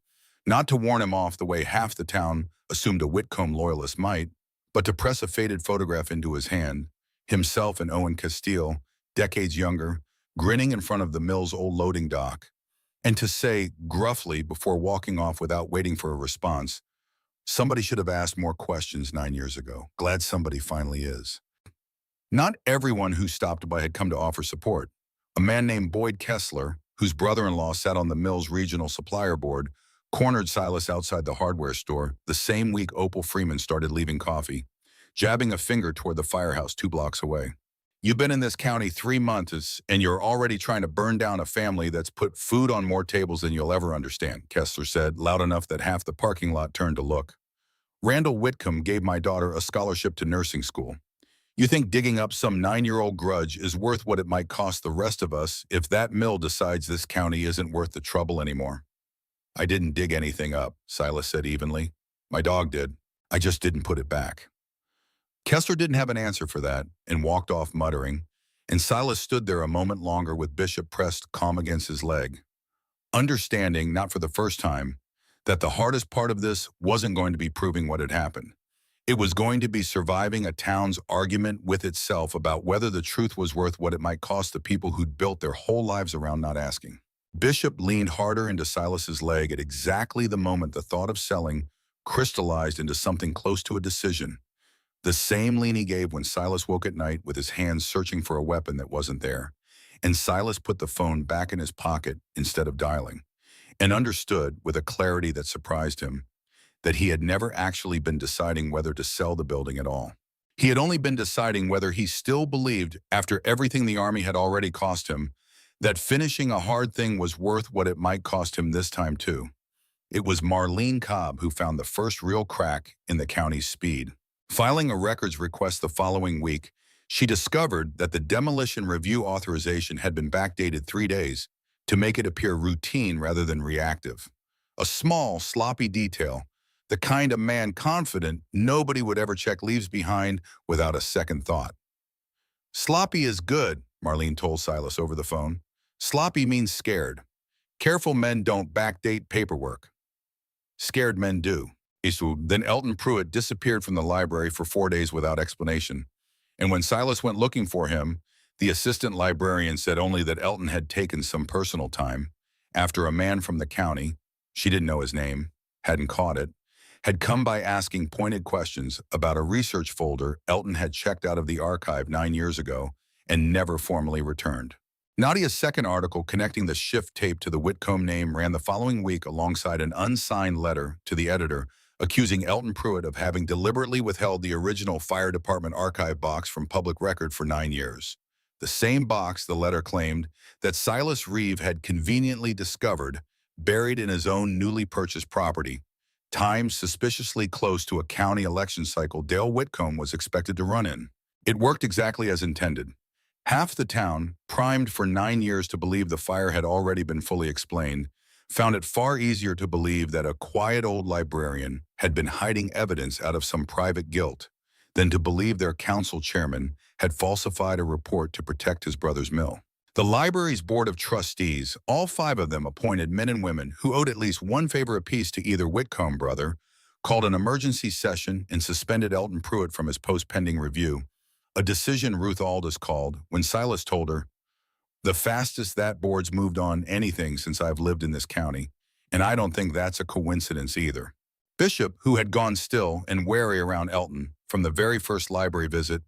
not to warn him off the way half the town assumed a Whitcomb loyalist might, but to press a faded photograph into his hand, himself and Owen Castile, decades younger, grinning in front of the mill's old loading dock, and to say, gruffly, before walking off without waiting for a response, "Somebody should have asked more questions 9 years ago. Glad somebody finally is." Not everyone who stopped by had come to offer support. A man named Boyd Kessler, whose brother-in-law sat on the mill's regional supplier board, cornered Silas outside the hardware store the same week Opal Freeman started leaving coffee, jabbing a finger toward the Firehouse 2 blocks away. "You've been in this county 3 months, and you're already trying to burn down a family that's put food on more tables than you'll ever understand," Kessler said, loud enough that half the parking lot turned to look. "Randall Whitcomb gave my daughter a scholarship to nursing school. You think digging up some 9-year-old grudge is worth what it might cost the rest of us if that mill decides this county isn't worth the trouble anymore?" I didn't dig anything up, Silas said evenly. My dog did. I just didn't put it back. Kessler didn't have an answer for that and walked off muttering, and Silas stood there a moment longer with Bishop pressed calm against his leg, understanding, not for the first time, that the hardest part of this wasn't going to be proving what had happened. It was going to be surviving a town's argument with itself about whether the truth was worth what it might cost the people who'd built their whole lives around not asking. Bishop leaned harder into Silas's leg at exactly the moment the thought of selling crystallized into something close to a decision. The same lean he gave when Silas woke at night with his hands searching for a weapon that wasn't there. And Silas put the phone back in his pocket instead of dialing, and understood, with a clarity that surprised him, that he had never actually been deciding whether to sell the building at all. He had only been deciding whether he still believed, after everything the Army had already cost him, that finishing a hard thing was worth what it might cost him this time too. It was Marlene Cobb who found the first real crack in the county's speed. Filing a records request the following week, she discovered that the demolition review authorization had been backdated 3 days to make it appear routine rather than reactive. A small, sloppy detail, the kind a man confident nobody would ever check leaves behind without a second thought. Sloppy is good, Marlene told Silas over the phone. Sloppy means scared. Careful men don't backdate paperwork. Scared men do. Then Elton Pruitt disappeared from the library for 4 days without explanation. And when Silas went looking for him, the assistant librarian said only that Elton had taken some personal time after a man from the county, she didn't know his name, hadn't caught it, had come by asking pointed questions about a research folder Elton had checked out of the archive 9 years ago and never formally returned. Nadia's second article connecting the shift tape to the Whitcomb name ran the following week alongside an unsigned letter to the editor accusing Elton Pruitt of having deliberately withheld the original fire department archive box from public record for 9 years. The same box, the letter claimed, that Silas Reeve had conveniently discovered buried in his own newly purchased property, timed suspiciously close to a county election cycle Dale Whitcomb was expected to run in. It worked exactly as intended. Half the town, primed for 9 years to believe the fire had already been fully explained, found it far easier to believe that a quiet old librarian had been hiding evidence out of some private guilt than to believe their council chairman had falsified a report to protect his brother's mill. The library's board of trustees, all 5 of them appointed men and women who owed at least one favor apiece to either Whitcomb brother, called an emergency session and suspended Elton Pruitt from his post pending review, a decision Ruth Aldous called when Silas told her, "The fastest that board's moved on anything since I've lived in this county, and I don't think that's a coincidence either." Bishop, who had gone still and wary around Elton from the very first library visit,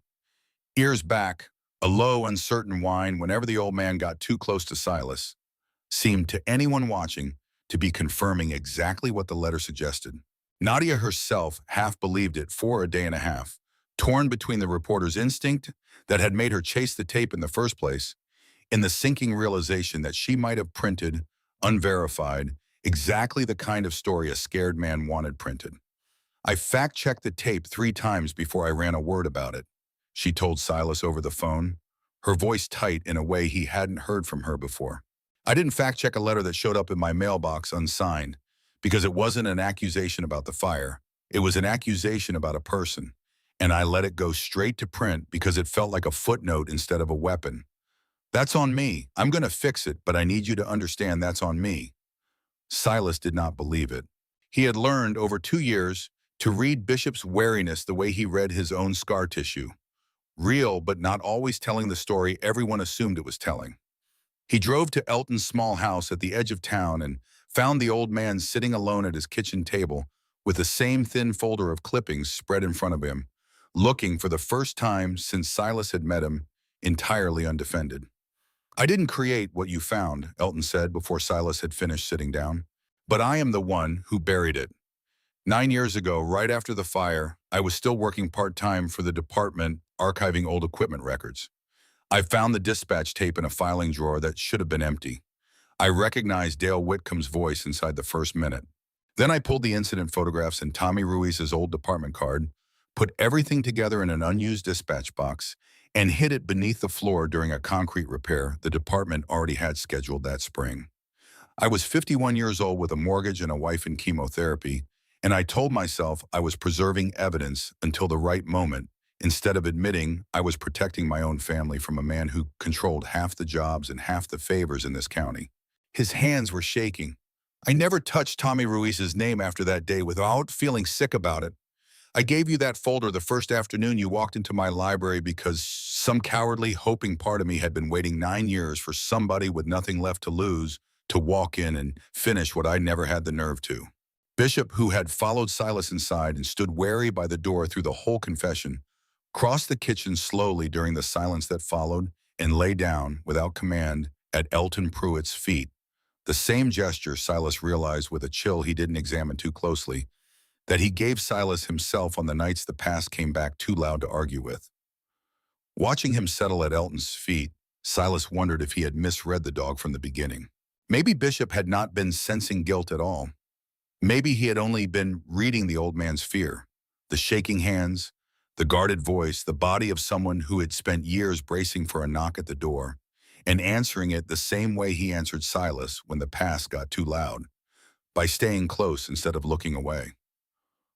ears back, a low, uncertain whine whenever the old man got too close to Silas, seemed to anyone watching to be confirming exactly what the letter suggested. Nadia herself half believed it for a day and a half, torn between the reporter's instinct that had made her chase the tape in the first place in the sinking realization that she might have printed, unverified, exactly the kind of story a scared man wanted printed. "I fact-checked the tape 3 times before I ran a word about it," she told Silas over the phone, her voice tight in a way he hadn't heard from her before. "I didn't fact-check a letter that showed up in my mailbox unsigned, because it wasn't an accusation about the fire. It was an accusation about a person, and I let it go straight to print because it felt like a footnote instead of a weapon. That's on me. I'm going to fix it, but I need you to understand that's on me." Silas did not believe it. He had learned over 2 years to read Bishop's wariness the way he read his own scar tissue. Real, but not always telling the story everyone assumed it was telling. He drove to Elton's small house at the edge of town and found the old man sitting alone at his kitchen table with the same thin folder of clippings spread in front of him, looking for the first time since Silas had met him, entirely undefended. "I didn't create what you found," Elton said before Silas had finished sitting down, "but I am the one who buried it. 9 years ago, right after the fire, I was still working part-time for the department archiving old equipment records. I found the dispatch tape in a filing drawer that should have been empty. I recognized Dale Whitcomb's voice inside the first minute. Then I pulled the incident photographs and Tommy Ruiz's old department card, put everything together in an unused dispatch box, and hid it beneath the floor during a concrete repair the department already had scheduled that spring. I was 51 years old with a mortgage and a wife in chemotherapy, and I told myself I was preserving evidence until the right moment, instead of admitting I was protecting my own family from a man who controlled half the jobs and half the favors in this county. His hands were shaking. I never touched Tommy Ruiz's name after that day without feeling sick about it. I gave you that folder the first afternoon you walked into my library because some cowardly, hoping part of me had been waiting 9 years for somebody with nothing left to lose to walk in and finish what I never had the nerve to. Bishop, who had followed Silas inside and stood wary by the door through the whole confession, crossed the kitchen slowly during the silence that followed and lay down, without command, at Elton Pruitt's feet. The same gesture, Silas realized with a chill he didn't examine too closely, that he gave Silas himself on the nights the past came back too loud to argue with. Watching him settle at Elton's feet, Silas wondered if he had misread the dog from the beginning. Maybe Bishop had not been sensing guilt at all. Maybe he had only been reading the old man's fear, the shaking hands, the guarded voice, the body of someone who had spent years bracing for a knock at the door, and answering it the same way he answered Silas when the past got too loud, by staying close instead of looking away.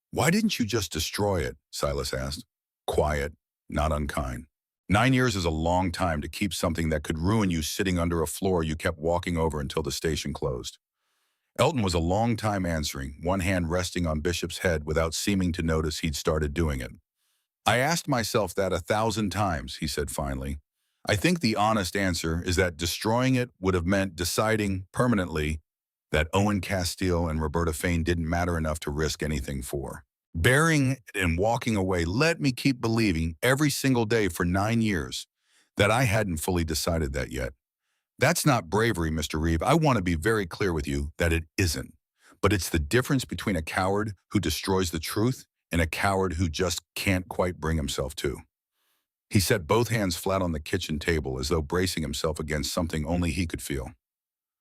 "Why didn't you just destroy it?" Silas asked. Quiet, not unkind. 9 years is a long time to keep something that could ruin you sitting under a floor you kept walking over until the station closed. Elton was a long time answering, one hand resting on Bishop's head without seeming to notice he'd started doing it. "I asked myself that 1,000 times, he said finally. "I think the honest answer is that destroying it would have meant deciding permanently that Owen Castile and Roberta Fain didn't matter enough to risk anything for. Burying it and walking away let me keep believing every single day for 9 years that I hadn't fully decided that yet. That's not bravery, Mr. Reeve. I want to be very clear with you that it isn't. But it's the difference between a coward who destroys the truth and a coward who just can't quite bring himself to." He set both hands flat on the kitchen table as though bracing himself against something only he could feel.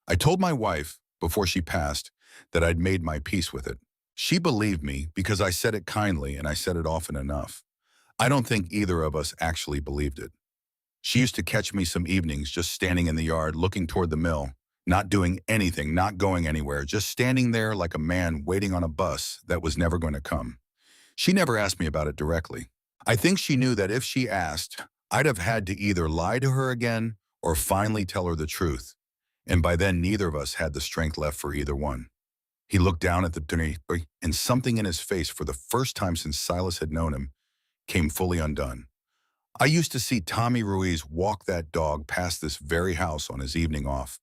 "I told my wife, before she passed, that I'd made my peace with it. She believed me because I said it kindly and I said it often enough. I don't think either of us actually believed it. She used to catch me some evenings just standing in the yard looking toward the mill, not doing anything, not going anywhere, just standing there like a man waiting on a bus that was never going to come. She never asked me about it directly. I think she knew that if she asked, I'd have had to either lie to her again or finally tell her the truth. And by then, neither of us had the strength left for either one." He looked down at the dinner, and something in his face, for the first time since Silas had known him, came fully undone. "I used to see Tommy Ruiz walk that dog past this very house on his evening off,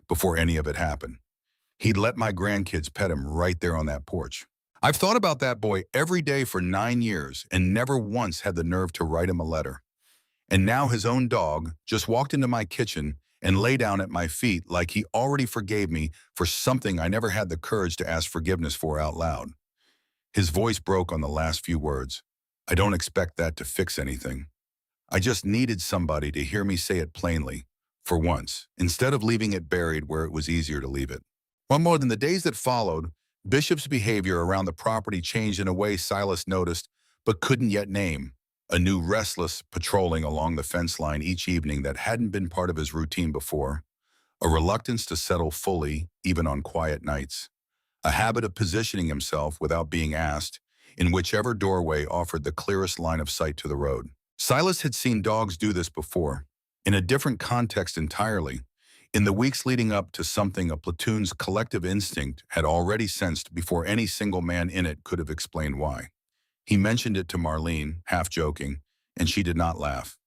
before any of it happened. He'd let my grandkids pet him right there on that porch. I've thought about that boy every day for 9 years and never once had the nerve to write him a letter. And now his own dog just walked into my kitchen and lay down at my feet like he already forgave me for something I never had the courage to ask forgiveness for out loud." His voice broke on the last few words. "I don't expect that to fix anything. I just needed somebody to hear me say it plainly, for once, instead of leaving it buried where it was easier to leave it." One more than the days that followed, Bishop's behavior around the property changed in a way Silas noticed but couldn't yet name. A new restless patrolling along the fence line each evening that hadn't been part of his routine before, a reluctance to settle fully, even on quiet nights, a habit of positioning himself without being asked, in whichever doorway offered the clearest line of sight to the road. Silas had seen dogs do this before, in a different context entirely, in the weeks leading up to something a platoon's collective instinct had already sensed before any single man in it could have explained why. He mentioned it to Marlene, half joking, and she did not laugh.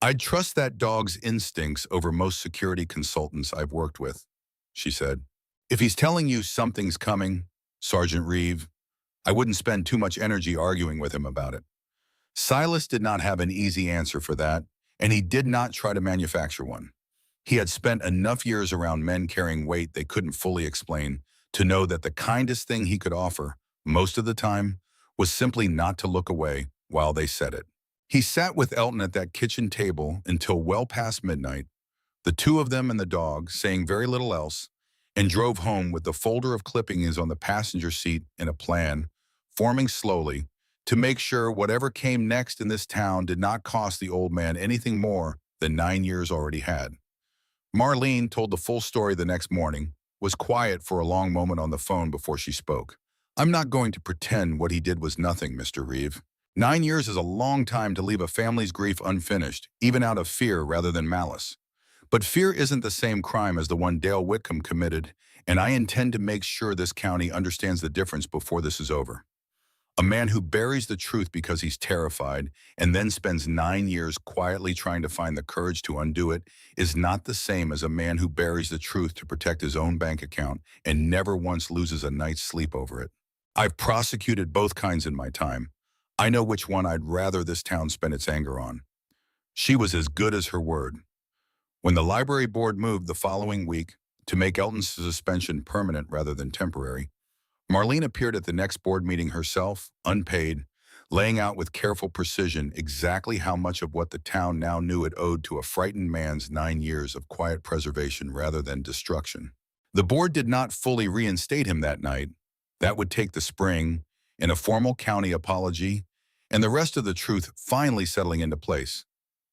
"I'd trust that dog's instincts over most security consultants I've worked with," she said. "If he's telling you something's coming, Sergeant Reeve, I wouldn't spend too much energy arguing with him about it." Silas did not have an easy answer for that, and he did not try to manufacture one. He had spent enough years around men carrying weight they couldn't fully explain to know that the kindest thing he could offer, most of the time, was simply not to look away while they said it. He sat with Elton at that kitchen table until well past midnight, the two of them and the dog saying very little else, and drove home with the folder of clippings on the passenger seat and a plan, forming slowly, to make sure whatever came next in this town did not cost the old man anything more than 9 years already had. Marlene told the full story the next morning, was quiet for a long moment on the phone before she spoke. I'm not going to pretend what he did was nothing, Mr. Reeve. 9 years is a long time to leave a family's grief unfinished, even out of fear rather than malice. But fear isn't the same crime as the one Dale Whitcomb committed, and I intend to make sure this county understands the difference before this is over. A man who buries the truth because he's terrified and then spends 9 years quietly trying to find the courage to undo it is not the same as a man who buries the truth to protect his own bank account and never once loses a night's sleep over it. I've prosecuted both kinds in my time. I know which one I'd rather this town spend its anger on. She was as good as her word. When the library board moved the following week to make Elton's suspension permanent rather than temporary, Marlene appeared at the next board meeting herself, unpaid, laying out with careful precision exactly how much of what the town now knew it owed to a frightened man's 9 years of quiet preservation rather than destruction. The board did not fully reinstate him that night. That would take the spring, and a formal county apology, and the rest of the truth finally settling into place.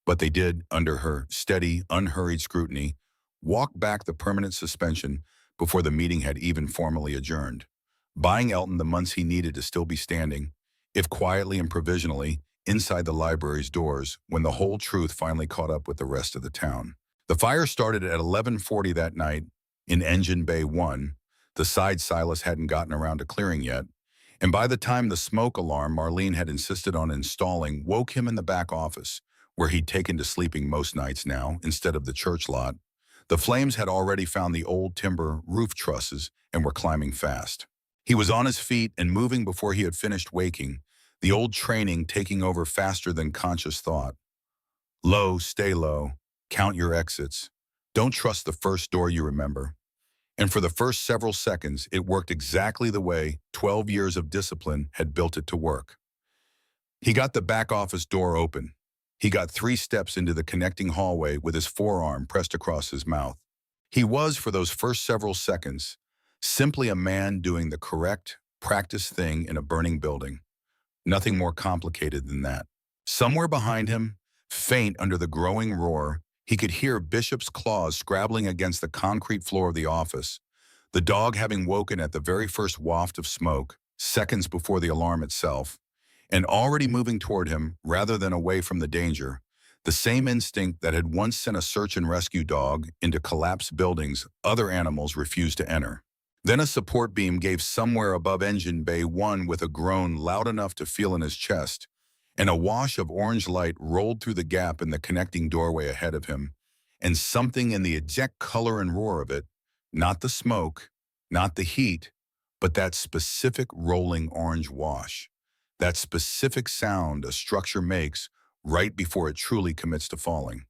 But they did, under her steady, unhurried scrutiny, walk back the permanent suspension before the meeting had even formally adjourned, buying Elton the months he needed to still be standing, if quietly and provisionally, inside the library's doors when the whole truth finally caught up with the rest of the town. The fire started at 11:40 that night in Engine Bay 1, the side Silas hadn't gotten around to clearing yet, and by the time the smoke alarm Marlene had insisted on installing woke him in the back office, where he'd taken to sleeping most nights now instead of the church lot, the flames had already found the old timber roof trusses and were climbing fast. He was on his feet and moving before he had finished waking, the old training taking over faster than conscious thought. Low, stay low, count your exits. Don't trust the first door you remember. And for the first several seconds, it worked exactly the way 12 years of discipline had built it to work. He got the back office door open. He got 3 steps into the connecting hallway with his forearm pressed across his mouth. He was, for those first several seconds, simply a man doing the correct, practiced thing in a burning building. Nothing more complicated than that. Somewhere behind him, faint under the growing roar, he could hear Bishop's claws scrabbling against the concrete floor of the office, the dog having woken at the very first waft of smoke, seconds before the alarm itself, and already moving toward him rather than away from the danger, the same instinct that had once sent a search and rescue dog into collapsed buildings other animals refused to enter. Then a support beam gave somewhere above Engine Bay 1 with a groan loud enough to feel in his chest, and a wash of orange light rolled through the gap in the connecting doorway ahead of him, and something in the exact color and roar of it, not the smoke, not the heat, but that specific rolling orange wash, that specific sound a structure makes right before it truly commits to falling,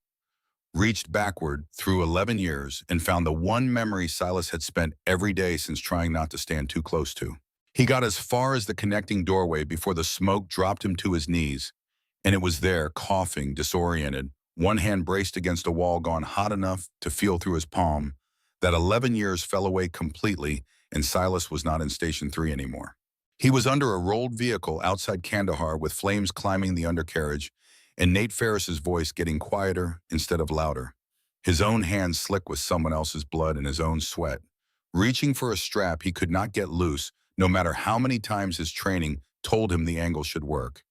reached backward through 11 years and found the one memory Silas had spent every day since trying not to stand too close to. He got as far as the connecting doorway before the smoke dropped him to his knees, and it was there, coughing, disoriented, one hand braced against a wall gone hot enough to feel through his palm, that 11 years fell away completely and Silas was not in Station 3 anymore. He was under a rolled vehicle outside Kandahar with flames climbing the undercarriage and Nate Ferris's voice getting quieter instead of louder, his own hands slick with someone else's blood and his own sweat, reaching for a strap he could not get loose no matter how many times his training told him the angle should work.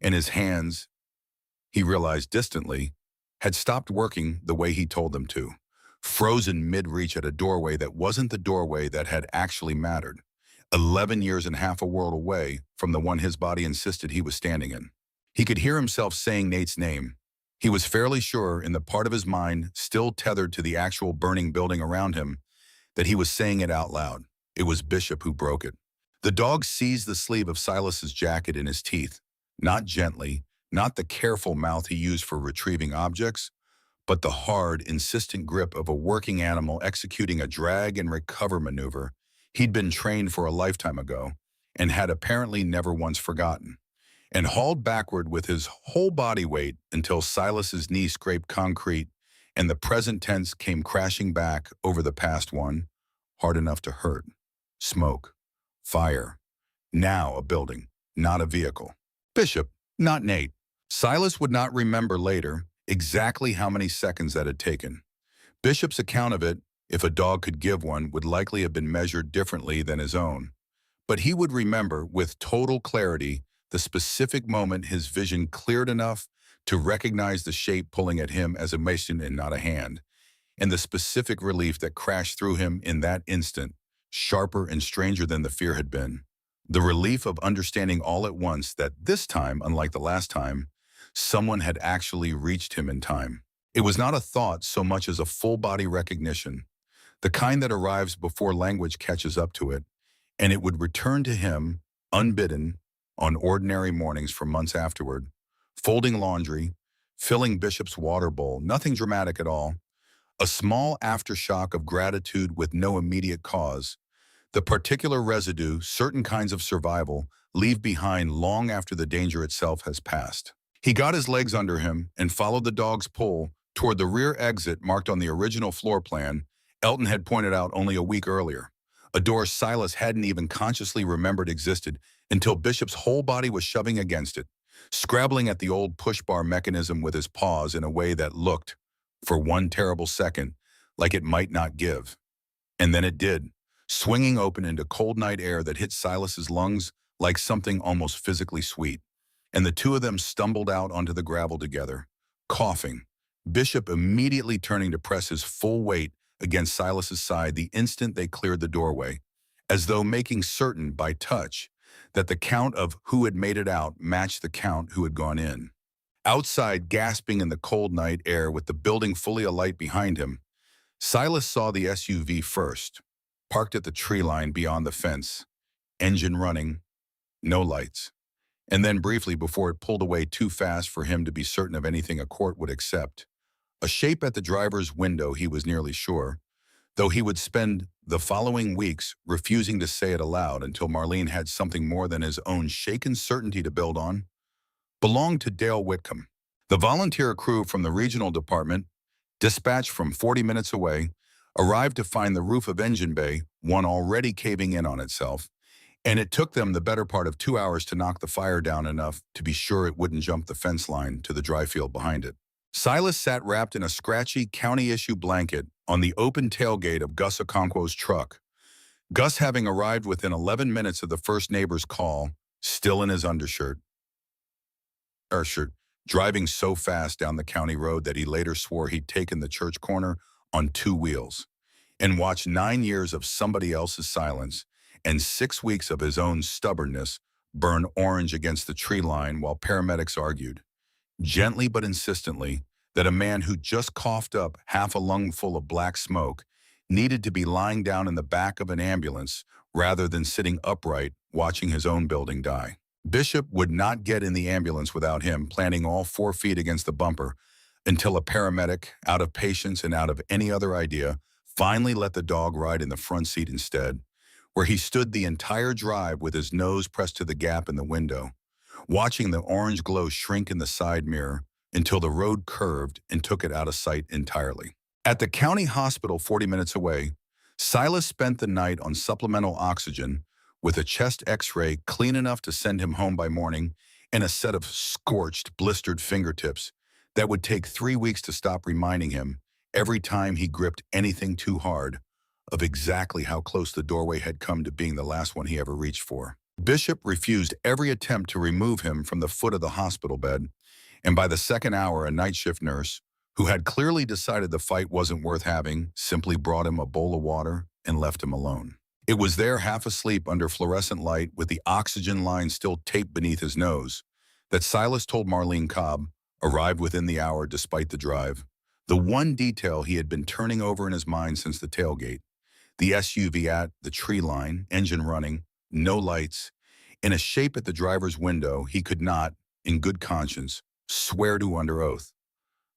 And his hands, he realized distantly, had stopped working the way he told them to, frozen mid-reach at a doorway that wasn't the doorway that had actually mattered, 11 years and half a world away from the one his body insisted he was standing in. He could hear himself saying Nate's name. He was fairly sure, in the part of his mind still tethered to the actual burning building around him, that he was saying it out loud. It was Bishop who broke it. The dog seized the sleeve of Silas's jacket in his teeth, not gently, not the careful mouth he used for retrieving objects, but the hard, insistent grip of a working animal executing a drag and recover maneuver he'd been trained for a lifetime ago and had apparently never once forgotten, and hauled backward with his whole body weight until Silas's knee scraped concrete and the present tense came crashing back over the past one, hard enough to hurt. Smoke. Fire. Now a building, not a vehicle. Bishop, not Nate. Silas would not remember later exactly how many seconds that had taken. Bishop's account of it if a dog could give one, would likely have been measured differently than his own. But he would remember with total clarity the specific moment his vision cleared enough to recognize the shape pulling at him as a mason and not a hand, and the specific relief that crashed through him in that instant, sharper and stranger than the fear had been. The relief of understanding all at once that this time, unlike the last time, someone had actually reached him in time. It was not a thought so much as a full-body recognition, the kind that arrives before language catches up to it, and it would return to him, unbidden, on ordinary mornings for months afterward, folding laundry, filling Bishop's water bowl, nothing dramatic at all, a small aftershock of gratitude with no immediate cause, the particular residue certain kinds of survival leave behind long after the danger itself has passed. He got his legs under him and followed the dog's pull toward the rear exit marked on the original floor plan Elton had pointed out only a week earlier, a door Silas hadn't even consciously remembered existed until Bishop's whole body was shoving against it, scrabbling at the old push-bar mechanism with his paws in a way that looked, for one terrible second, like it might not give. And then it did, swinging open into cold night air that hit Silas's lungs like something almost physically sweet. And the two of them stumbled out onto the gravel together, coughing, Bishop immediately turning to press his full weight against Silas's side the instant they cleared the doorway, as though making certain by touch that the count of who had made it out matched the count who had gone in. Outside, gasping in the cold night air with the building fully alight behind him, Silas saw the SUV first, parked at the tree line beyond the fence, engine running, no lights, and then briefly before it pulled away too fast for him to be certain of anything a court would accept. A shape at the driver's window, he was nearly sure, though he would spend the following weeks refusing to say it aloud until Marlene had something more than his own shaken certainty to build on, belonged to Dale Whitcomb. The volunteer crew from the regional department, dispatched from 40 minutes away, arrived to find the roof of engine bay, one already caving in on itself, and it took them the better part of 2 hours to knock the fire down enough to be sure it wouldn't jump the fence line to the dry field behind it. Silas sat wrapped in a scratchy county-issue blanket on the open tailgate of Gus Okonkwo's truck, Gus having arrived within 11 minutes of the first neighbor's call, still in his undershirt, driving so fast down the county road that he later swore he'd taken the church corner on 2 wheels, and watched 9 years of somebody else's silence and 6 weeks of his own stubbornness burn orange against the tree line while paramedics argued, gently but insistently, that a man who just coughed up half a lungful of black smoke needed to be lying down in the back of an ambulance rather than sitting upright watching his own building die. Bishop would not get in the ambulance without him planting all 4 feet against the bumper until a paramedic, out of patience and out of any other idea, finally let the dog ride in the front seat instead, where he stood the entire drive with his nose pressed to the gap in the window, watching the orange glow shrink in the side mirror until the road curved and took it out of sight entirely. At the county hospital 40 minutes away, Silas spent the night on supplemental oxygen with a chest x-ray clean enough to send him home by morning and a set of scorched, blistered fingertips that would take 3 weeks to stop reminding him, every time he gripped anything too hard, of exactly how close the doorway had come to being the last one he ever reached for. Bishop refused every attempt to remove him from the foot of the hospital bed, and by the second hour, a night shift nurse, who had clearly decided the fight wasn't worth having, simply brought him a bowl of water and left him alone. It was there, half asleep under fluorescent light with the oxygen line still taped beneath his nose, that Silas told Marlene Cobb, arrived within the hour despite the drive, the one detail he had been turning over in his mind since the tailgate, the SUV at the tree line, engine running, no lights, in a shape at the driver's window he could not, in good conscience, swear to under oath.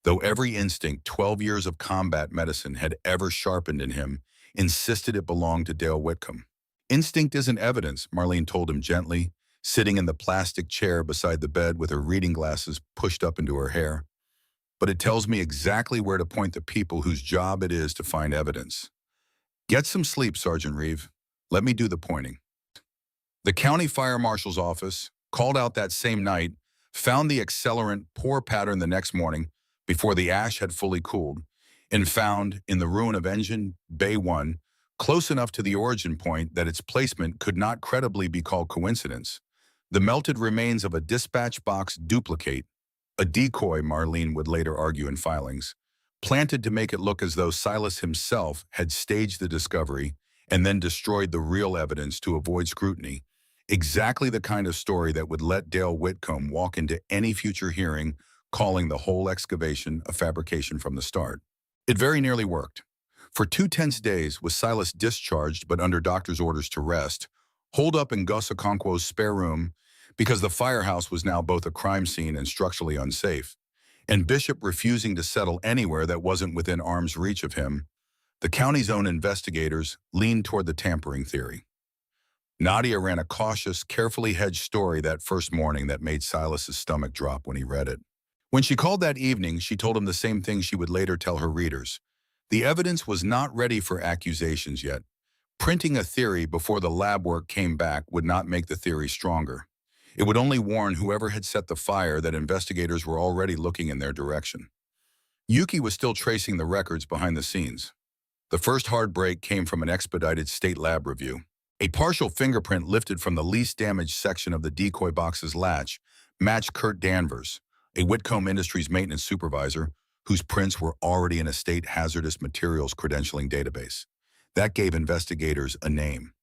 Though every instinct 12 years of combat medicine had ever sharpened in him insisted it belonged to Dale Whitcomb. Instinct isn't evidence, Marlene told him gently, sitting in the plastic chair beside the bed with her reading glasses pushed up into her hair. But it tells me exactly where to point the people whose job it is to find evidence. Get some sleep, Sergeant Reeve. Let me do the pointing. The county fire marshal's office, called out that same night, found the accelerant pour pattern the next morning before the ash had fully cooled, and found in the ruin of Engine Bay 1, close enough to the origin point that its placement could not credibly be called coincidence. The melted remains of a dispatch box duplicate, a decoy, Marlene would later argue in filings, planted to make it look as though Silas himself had staged the discovery and then destroyed the real evidence to avoid scrutiny. Exactly the kind of story that would let Dale Whitcomb walk into any future hearing calling the whole excavation a fabrication from the start. It very nearly worked. For 2 tense days, with Silas discharged but under doctor's orders to rest, holed up in Gus Okonkwo's spare room because the firehouse was now both a crime scene and structurally unsafe, and Bishop refusing to settle anywhere that wasn't within arm's reach of him, the county's own investigators leaned toward the tampering theory. Nadia ran a cautious, carefully hedged story that first morning that made Silas's stomach drop when he read it. When she called that evening, she told him the same thing she would later tell her readers. The evidence was not ready for accusations yet. Printing a theory before the lab work came back would not make the theory stronger. It would only warn whoever had set the fire that investigators were already looking in their direction. Yuki was still tracing the records behind the scenes. The first hard break came from an expedited state lab review. A partial fingerprint lifted from the least damaged section of the decoy box's latch matched Kurt Danvers, a Whitcomb Industries maintenance supervisor whose prints were already in a state hazardous materials credentialing database. That gave investigators a name.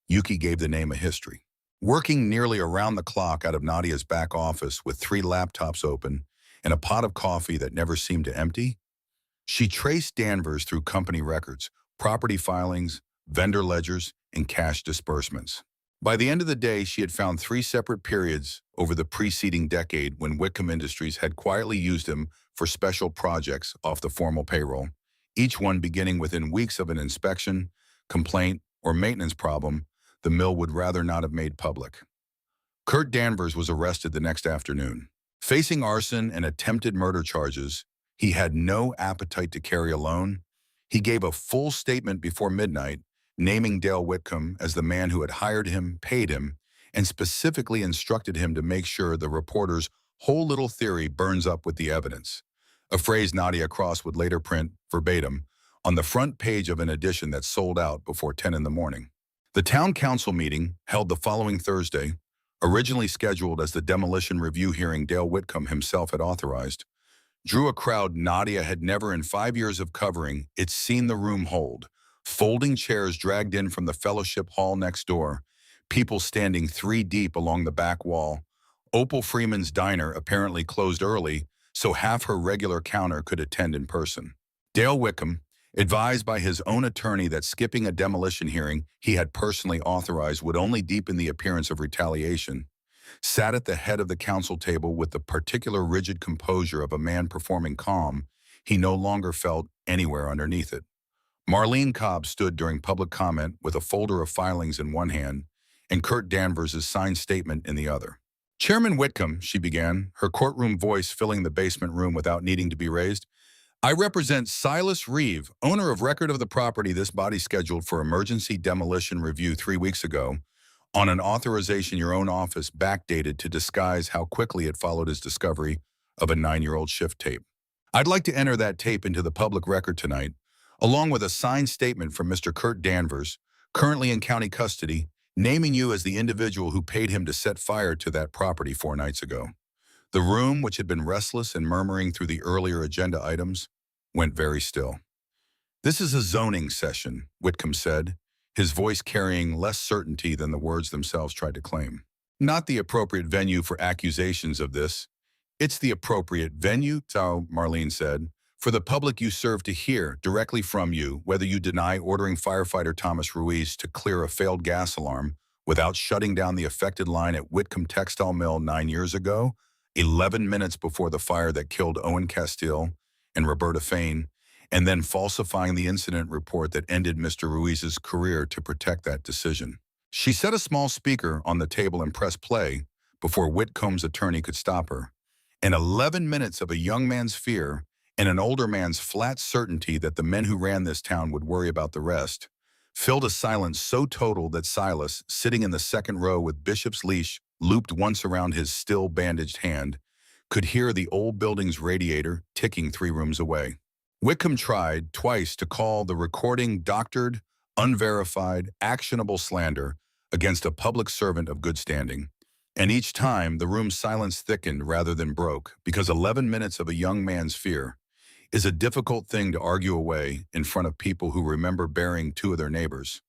Yuki gave the name a history. Working nearly around the clock out of Nadia's back office with 3 laptops open and a pot of coffee that never seemed to empty, she traced Danvers through company records, property filings, vendor ledgers, and cash disbursements. By the end of the day, she had found 3 separate periods over the preceding decade when Whitcomb Industries had quietly used him for special projects off the formal payroll, each one beginning within weeks of an inspection, complaint, or maintenance problem the mill would rather not have made public. Kurt Danvers was arrested the next afternoon. Facing arson and attempted murder charges, he had no appetite to carry alone. He gave a full statement before midnight, naming Dale Whitcomb as the man who had hired him, paid him, and specifically instructed him to make sure the reporter's whole little theory burns up with the evidence, a phrase Nadia Cross would later print, verbatim, on the front page of an edition that sold out before 10 in the morning. The town council meeting, held the following Thursday, originally scheduled as the demolition review hearing Dale Whitcomb himself had authorized, drew a crowd Nadia had never in 5 years of covering it seen the room hold. Folding chairs dragged in from the fellowship hall next door, people standing 3 deep along the back wall. Opal Freeman's diner apparently closed early, so half her regular counter could attend in person. Dale Whitcomb, advised by his own attorney that skipping a demolition hearing he had personally authorized would only deepen the appearance of retaliation, sat at the head of the council table with the particular rigid composure of a man performing calm he no longer felt anywhere underneath it. Marlene Cobb stood during public comment with a folder of filings in one hand and Kurt Danvers' signed statement in the other. "Chairman Whitcomb," she began, her courtroom voice filling the basement room without needing to be raised, "I represent Silas Reeve, owner of record of the property this body scheduled for emergency demolition review 3 weeks ago, on an authorization your own office backdated to disguise how quickly it followed his discovery of a 9-year-old shift tape. I'd like to enter that tape into the public record tonight, along with a signed statement from Mr. Kurt Danvers, currently in county custody, naming you as the individual who paid him to set fire to that property 4 nights ago." The room, which had been restless and murmuring through the earlier agenda items, went very still. "This is a zoning session," Whitcomb said, his voice carrying less certainty than the words themselves tried to claim. "Not the appropriate venue for accusations of this. It's the appropriate venue," so Marlene said, "for the public you serve to hear directly from you whether you deny ordering firefighter Tommy Ruiz to clear a failed gas alarm without shutting down the affected line at Whitcomb Textile Mill 9 years ago, 11 minutes before the fire that killed Owen Castile and Roberta Fain, and then falsifying the incident report that ended Mr. Ruiz's career to protect that decision." She set a small speaker on the table and pressed play before Whitcomb's attorney could stop her. And 11 minutes of a young man's fear and an older man's flat certainty that the men who ran this town would worry about the rest filled a silence so total that Silas, sitting in the second row with Bishop's leash looped once around his still bandaged hand, could hear the old building's radiator ticking 3 rooms away. Wickham tried twice to call the recording doctored, unverified, actionable slander against a public servant of good standing. And each time, the room's silence thickened rather than broke, because 11 minutes of a young man's fear is a difficult thing to argue away in front of people who remember burying two of their neighbors,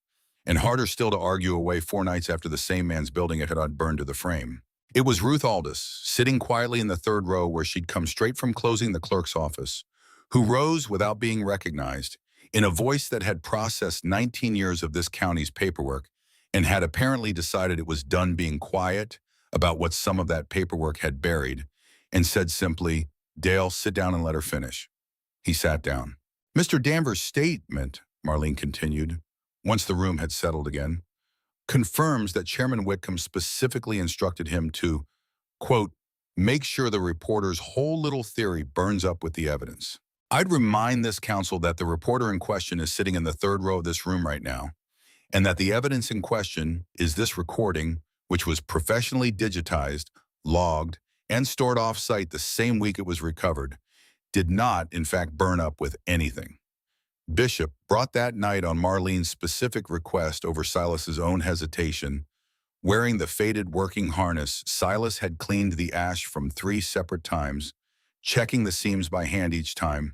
and harder still to argue away 4 nights after the same man's building had burned to the frame. It was Ruth Aldous, sitting quietly in the third row where she'd come straight from closing the clerk's office, who rose without being recognized, in a voice that had processed 19 years of this county's paperwork and had apparently decided it was done being quiet about what some of that paperwork had buried, and said simply, "Dale, sit down and let her finish." He sat down. "Mr. Danvers' statement," Marlene continued, once the room had settled again, "confirms that Chairman Whitcomb specifically instructed him to, quote, make sure the reporter's whole little theory burns up with the evidence. I'd remind this counsel that the reporter in question is sitting in the third row of this room right now, and that the evidence in question is this recording, which was professionally digitized, logged, and stored off-site the same week it was recovered, did not, in fact, burn up with anything. Bishop brought that night on Marlene's specific request over Silas's own hesitation. Wearing the faded working harness, Silas had cleaned the ash from 3 separate times, checking the seams by hand each time,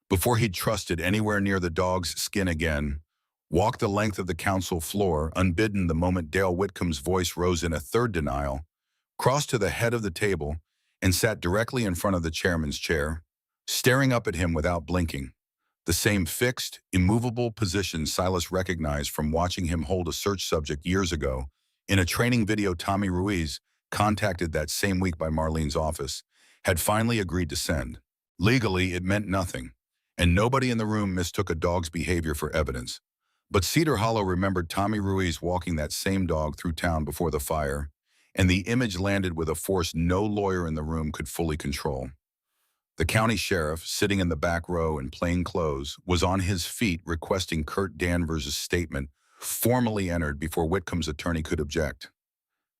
before he'd trusted anywhere near the dog's skin again, walked the length of the council floor, unbidden the moment Dale Whitcomb's voice rose in a third denial, crossed to the head of the table, and sat directly in front of the chairman's chair, staring up at him without blinking. The same fixed, immovable position Silas recognized from watching him hold a search subject years ago in a training video Tommy Ruiz, contacted that same week by Marlene's office, had finally agreed to send. Legally, it meant nothing, and nobody in the room mistook a dog's behavior for evidence. But Cedar Hollow remembered Tommy Ruiz walking that same dog through town before the fire, and the image landed with a force no lawyer in the room could fully control. The county sheriff, sitting in the back row in plain clothes, was on his feet requesting Kurt Danvers' statement formally entered before Whitcomb's attorney could object.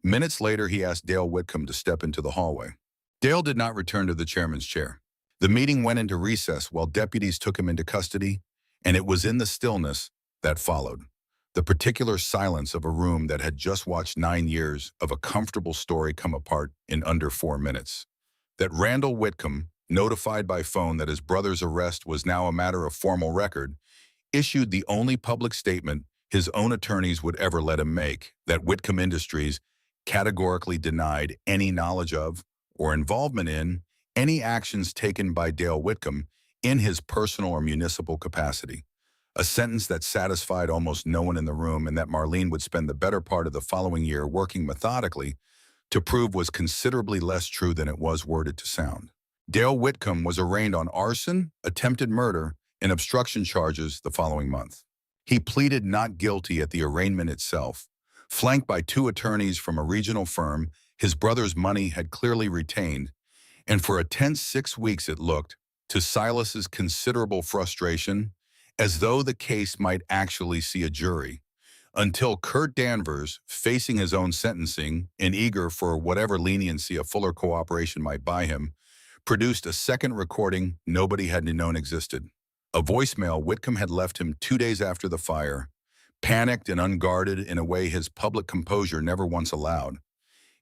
Minutes later, he asked Dale Whitcomb to step into the hallway. Dale did not return to the chairman's chair. The meeting went into recess while deputies took him into custody, and it was in the stillness that followed, the particular silence of a room that had just watched 9 years of a comfortable story come apart in under 4 minutes, that Randall Whitcomb, notified by phone that his brother's arrest was now a matter of formal record, issued the only public statement his own attorneys would ever let him make, that Whitcomb Industries categorically denied any knowledge of or involvement in any actions taken by Dale Whitcomb in his personal or municipal capacity, a sentence that satisfied almost no one in the room and that Marlene would spend the better part of the following year working methodically to prove was considerably less true than it was worded to sound. Dale Whitcomb was arraigned on arson, attempted murder, and obstruction charges the following month. He pleaded not guilty at the arraignment itself. Flanked by 2 attorneys from a regional firm his brother's money had clearly retained, and for a tense 6 weeks it looked, to Silas's considerable frustration, as though the case might actually see a jury, until Kurt Danvers, facing his own sentencing and eager for whatever leniency a fuller cooperation might buy him, produced a second recording nobody had known existed. A voicemail Whitcomb had left him 2 days after the fire, panicked and unguarded in a way his public composure never once allowed,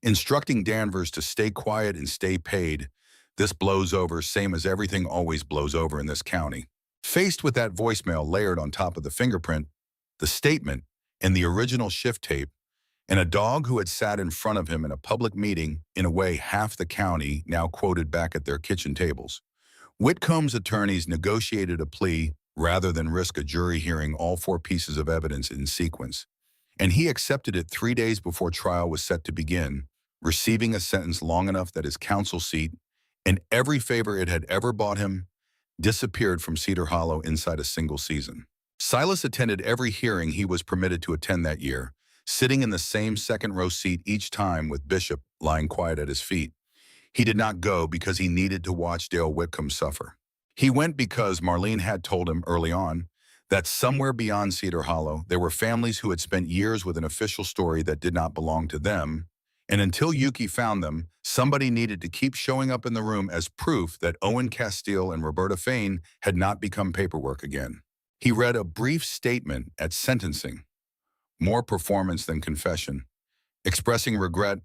instructing Danvers to stay quiet and stay paid. This blows over, same as everything always blows over in this county. Faced with that voicemail layered on top of the fingerprint, the statement, and the original shift tape, and a dog who had sat in front of him in a public meeting in a way half the county now quoted back at their kitchen tables, Whitcomb's attorneys negotiated a plea rather than risk a jury hearing all 4 pieces of evidence in sequence, and he accepted it 3 days before trial was set to begin, receiving a sentence long enough that his counsel seat and every favor it had ever bought him disappeared from Cedar Hollow inside a single season. Silas attended every hearing he was permitted to attend that year, sitting in the same second-row seat each time with Bishop lying quiet at his feet. He did not go because he needed to watch Dale Whitcomb suffer. He went because Marlene had told him early on that somewhere beyond Cedar Hollow, there were families who had spent years with an official story that did not belong to them, And until Yuki found them, somebody needed to keep showing up in the room as proof that Owen Castile and Roberta Fain had not become paperwork again. He read a brief statement at sentencing, more performance than confession, expressing regret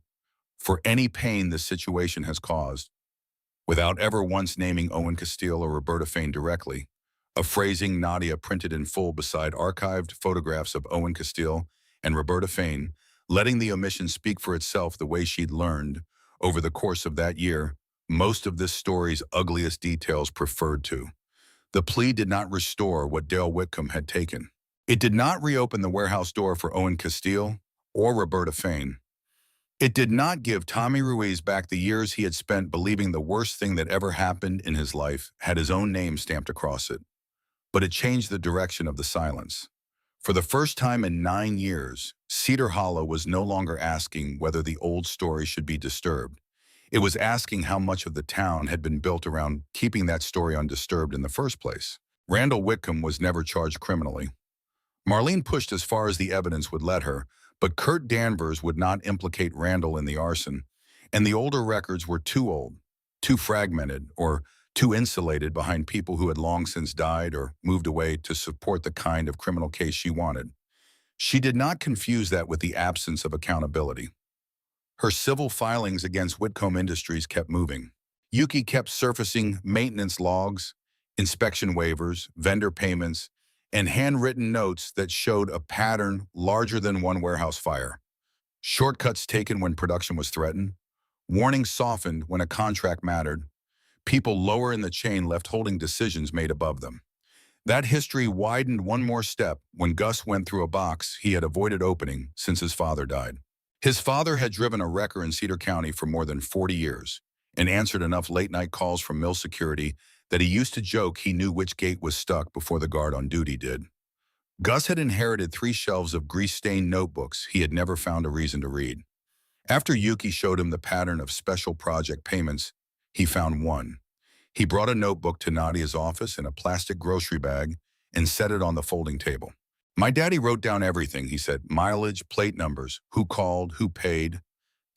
for any pain this situation has caused, without ever once naming Owen Castile or Roberta Fain directly, a phrasing Nadia printed in full beside archived photographs of Owen Castile and Roberta Fain, letting the omission speak for itself the way she'd learned, over the course of that year, most of this story's ugliest details preferred to. The plea did not restore what Dale Whitcomb had taken. It did not reopen the warehouse door for Owen Castile or Roberta Fain. It did not give Tommy Ruiz back the years he had spent believing the worst thing that ever happened in his life had his own name stamped across it. But it changed the direction of the silence. For the first time in 9 years, Cedar Hollow was no longer asking whether the old story should be disturbed. It was asking how much of the town had been built around keeping that story undisturbed in the first place. Randall Whitcomb was never charged criminally. Marlene pushed as far as the evidence would let her, but Kurt Danvers would not implicate Randall in the arson, and the older records were too old, too fragmented, or too insulated behind people who had long since died or moved away to support the kind of criminal case she wanted. She did not confuse that with the absence of accountability. Her civil filings against Whitcomb Industries kept moving. Yuki kept surfacing maintenance logs, inspection waivers, vendor payments, and handwritten notes that showed a pattern larger than one warehouse fire. Shortcuts taken when production was threatened, warnings softened when a contract mattered, people lower in the chain left holding decisions made above them. That history widened one more step when Gus went through a box he had avoided opening since his father died. His father had driven a wrecker in Cedar County for more than 40 years and answered enough late-night calls from mill security that he used to joke he knew which gate was stuck before the guard on duty did. Gus had inherited 3 shelves of grease-stained notebooks he had never found a reason to read. After Yuki showed him the pattern of special project payments, he found one. He brought a notebook to Nadia's office in a plastic grocery bag and set it on the folding table. My daddy wrote down everything, he said, mileage, plate numbers, who called, who paid,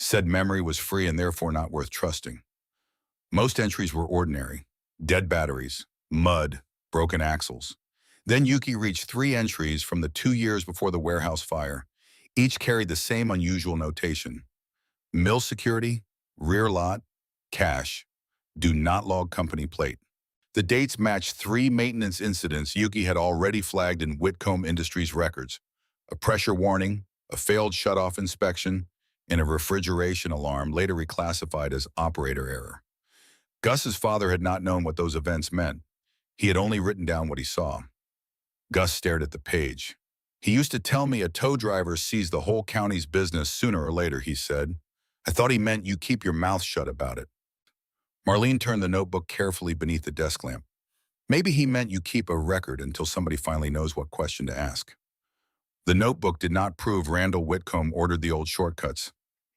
said memory was free and therefore not worth trusting. Most entries were ordinary. Dead batteries, mud, broken axles. Then Yuki reached 3 entries from the 2 years before the warehouse fire. Each carried the same unusual notation. Mill security, rear lot, cash. Do not log company plate. The dates matched 3 maintenance incidents Yuki had already flagged in Whitcomb Industries records. A pressure warning, a failed shutoff inspection, and a refrigeration alarm later reclassified as operator error. Gus's father had not known what those events meant. He had only written down what he saw. Gus stared at the page. He used to tell me a tow driver sees the whole county's business sooner or later, he said. I thought he meant you keep your mouth shut about it. Marlene turned the notebook carefully beneath the desk lamp. Maybe he meant you keep a record until somebody finally knows what question to ask. The notebook did not prove Randall Whitcomb ordered the old shortcuts.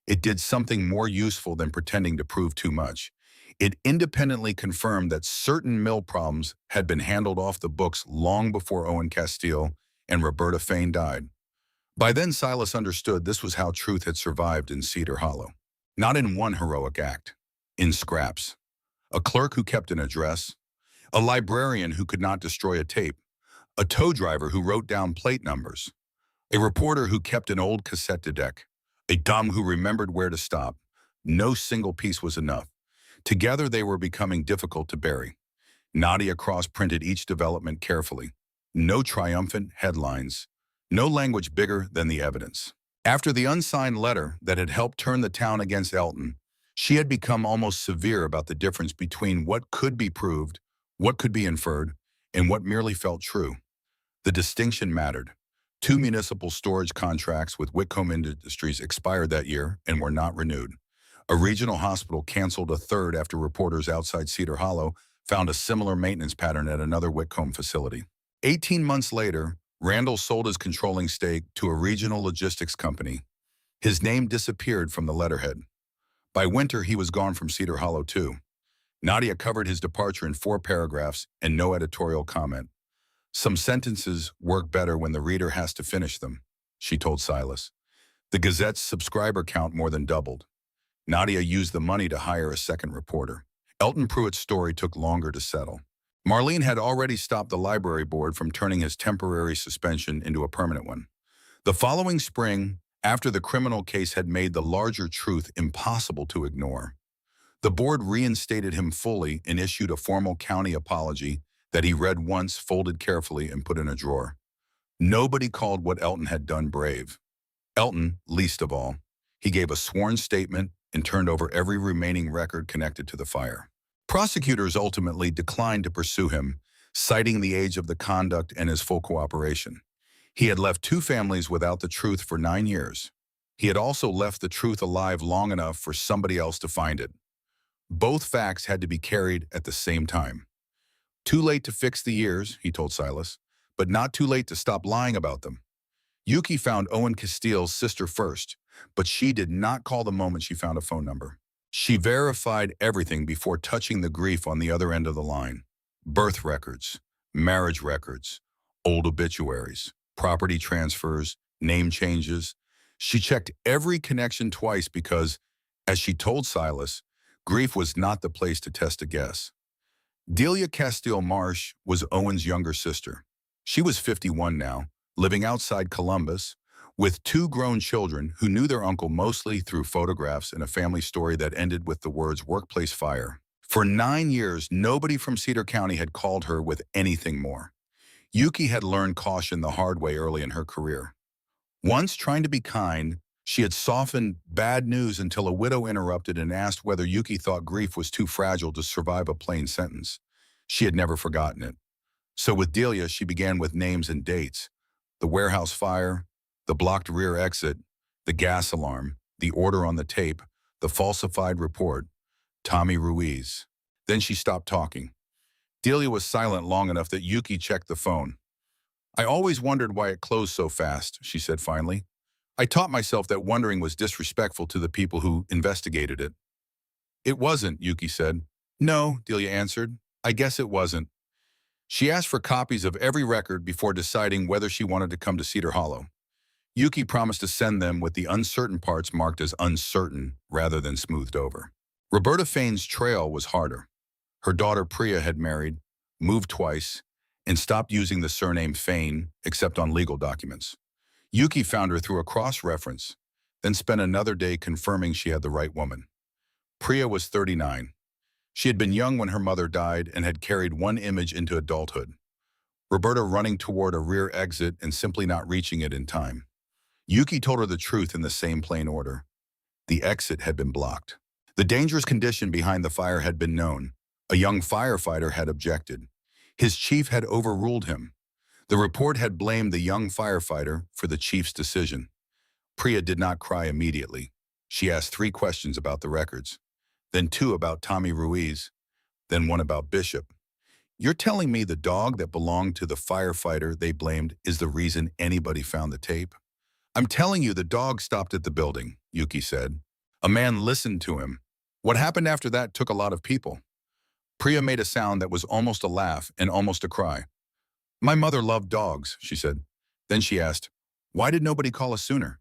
It did something more useful than pretending to prove too much. It independently confirmed that certain mill problems had been handled off the books long before Owen Castile and Roberta Fain died. By then, Silas understood this was how truth had survived in Cedar Hollow. Not in one heroic act, in scraps. A clerk who kept an address, a librarian who could not destroy a tape, a tow driver who wrote down plate numbers, a reporter who kept an old cassette deck, a dumb who remembered where to stop. No single piece was enough. Together they were becoming difficult to bury. Nadia cross-printed each development carefully. No triumphant headlines. No language bigger than the evidence. After the unsigned letter that had helped turn the town against Elton, she had become almost severe about the difference between what could be proved, what could be inferred, and what merely felt true. The distinction mattered. 2 municipal storage contracts with Whitcomb Industries expired that year and were not renewed. A regional hospital canceled a third after reporters outside Cedar Hollow found a similar maintenance pattern at another Whitcomb facility. 18 months later, Randall sold his controlling stake to a regional logistics company. His name disappeared from the letterhead. By winter, he was gone from Cedar Hollow too. Nadia covered his departure in 4 paragraphs and no editorial comment. Some sentences work better when the reader has to finish them, she told Silas. The Gazette's subscriber count more than doubled. Nadia used the money to hire a second reporter. Elton Pruitt's story took longer to settle. Marlene had already stopped the library board from turning his temporary suspension into a permanent one. The following spring, after the criminal case had made the larger truth impossible to ignore, the board reinstated him fully and issued a formal county apology that he read once, folded carefully, and put in a drawer. Nobody called what Elton had done brave. Elton, least of all. He gave a sworn statement and turned over every remaining record connected to the fire. Prosecutors ultimately declined to pursue him, citing the age of the conduct and his full cooperation. He had left two families without the truth for 9 years. He had also left the truth alive long enough for somebody else to find it. Both facts had to be carried at the same time. Too late to fix the years, he told Silas, but not too late to stop lying about them. Yuki found Owen Castile's sister first, but she did not call the moment she found a phone number. She verified everything before touching the grief on the other end of the line. Birth records, marriage records, old obituaries, property transfers, name changes. She checked every connection twice because, as she told Silas, grief was not the place to test a guess. Delia Castile Marsh was Owen's younger sister. She was 51 now, living outside Columbus, with two grown children who knew their uncle mostly through photographs and a family story that ended with the words "workplace fire." For 9 years, nobody from Cedar County had called her with anything more. Yuki had learned caution the hard way early in her career. Once, trying to be kind, she had softened bad news until a widow interrupted and asked whether Yuki thought grief was too fragile to survive a plain sentence. She had never forgotten it. So with Delia, she began with names and dates: the warehouse fire, the blocked rear exit, the gas alarm, the order on the tape, the falsified report, Tommy Ruiz. Then she stopped talking. Delia was silent long enough that Yuki checked the phone. "I always wondered why it closed so fast," she said finally. "I taught myself that wondering was disrespectful to the people who investigated it." "It wasn't," Yuki said. "No," Delia answered. "I guess it wasn't." She asked for copies of every record before deciding whether she wanted to come to Cedar Hollow. Yuki promised to send them with the uncertain parts marked as uncertain rather than smoothed over. Roberta Fain's trail was harder. Her daughter Priya had married, moved twice, and stopped using the surname Fain except on legal documents. Yuki found her through a cross-reference, then spent another day confirming she had the right woman. Priya was 39. She had been young when her mother died and had carried one image into adulthood: Roberta running toward a rear exit and simply not reaching it in time. Yuki told her the truth in the same plain order. The exit had been blocked. The dangerous condition behind the fire had been known. A young firefighter had objected. His chief had overruled him. The report had blamed the young firefighter for the chief's decision. Priya did not cry immediately. She asked 3 questions about the records, then 2 about Tommy Ruiz, then 1 about Bishop. "You're telling me the dog that belonged to the firefighter they blamed is the reason anybody found the tape?" "I'm telling you the dog stopped at the building," Yuki said. "A man listened to him. What happened after that took a lot of people." Priya made a sound that was almost a laugh and almost a cry. "My mother loved dogs," she said. Then she asked, "Why did nobody call us sooner?"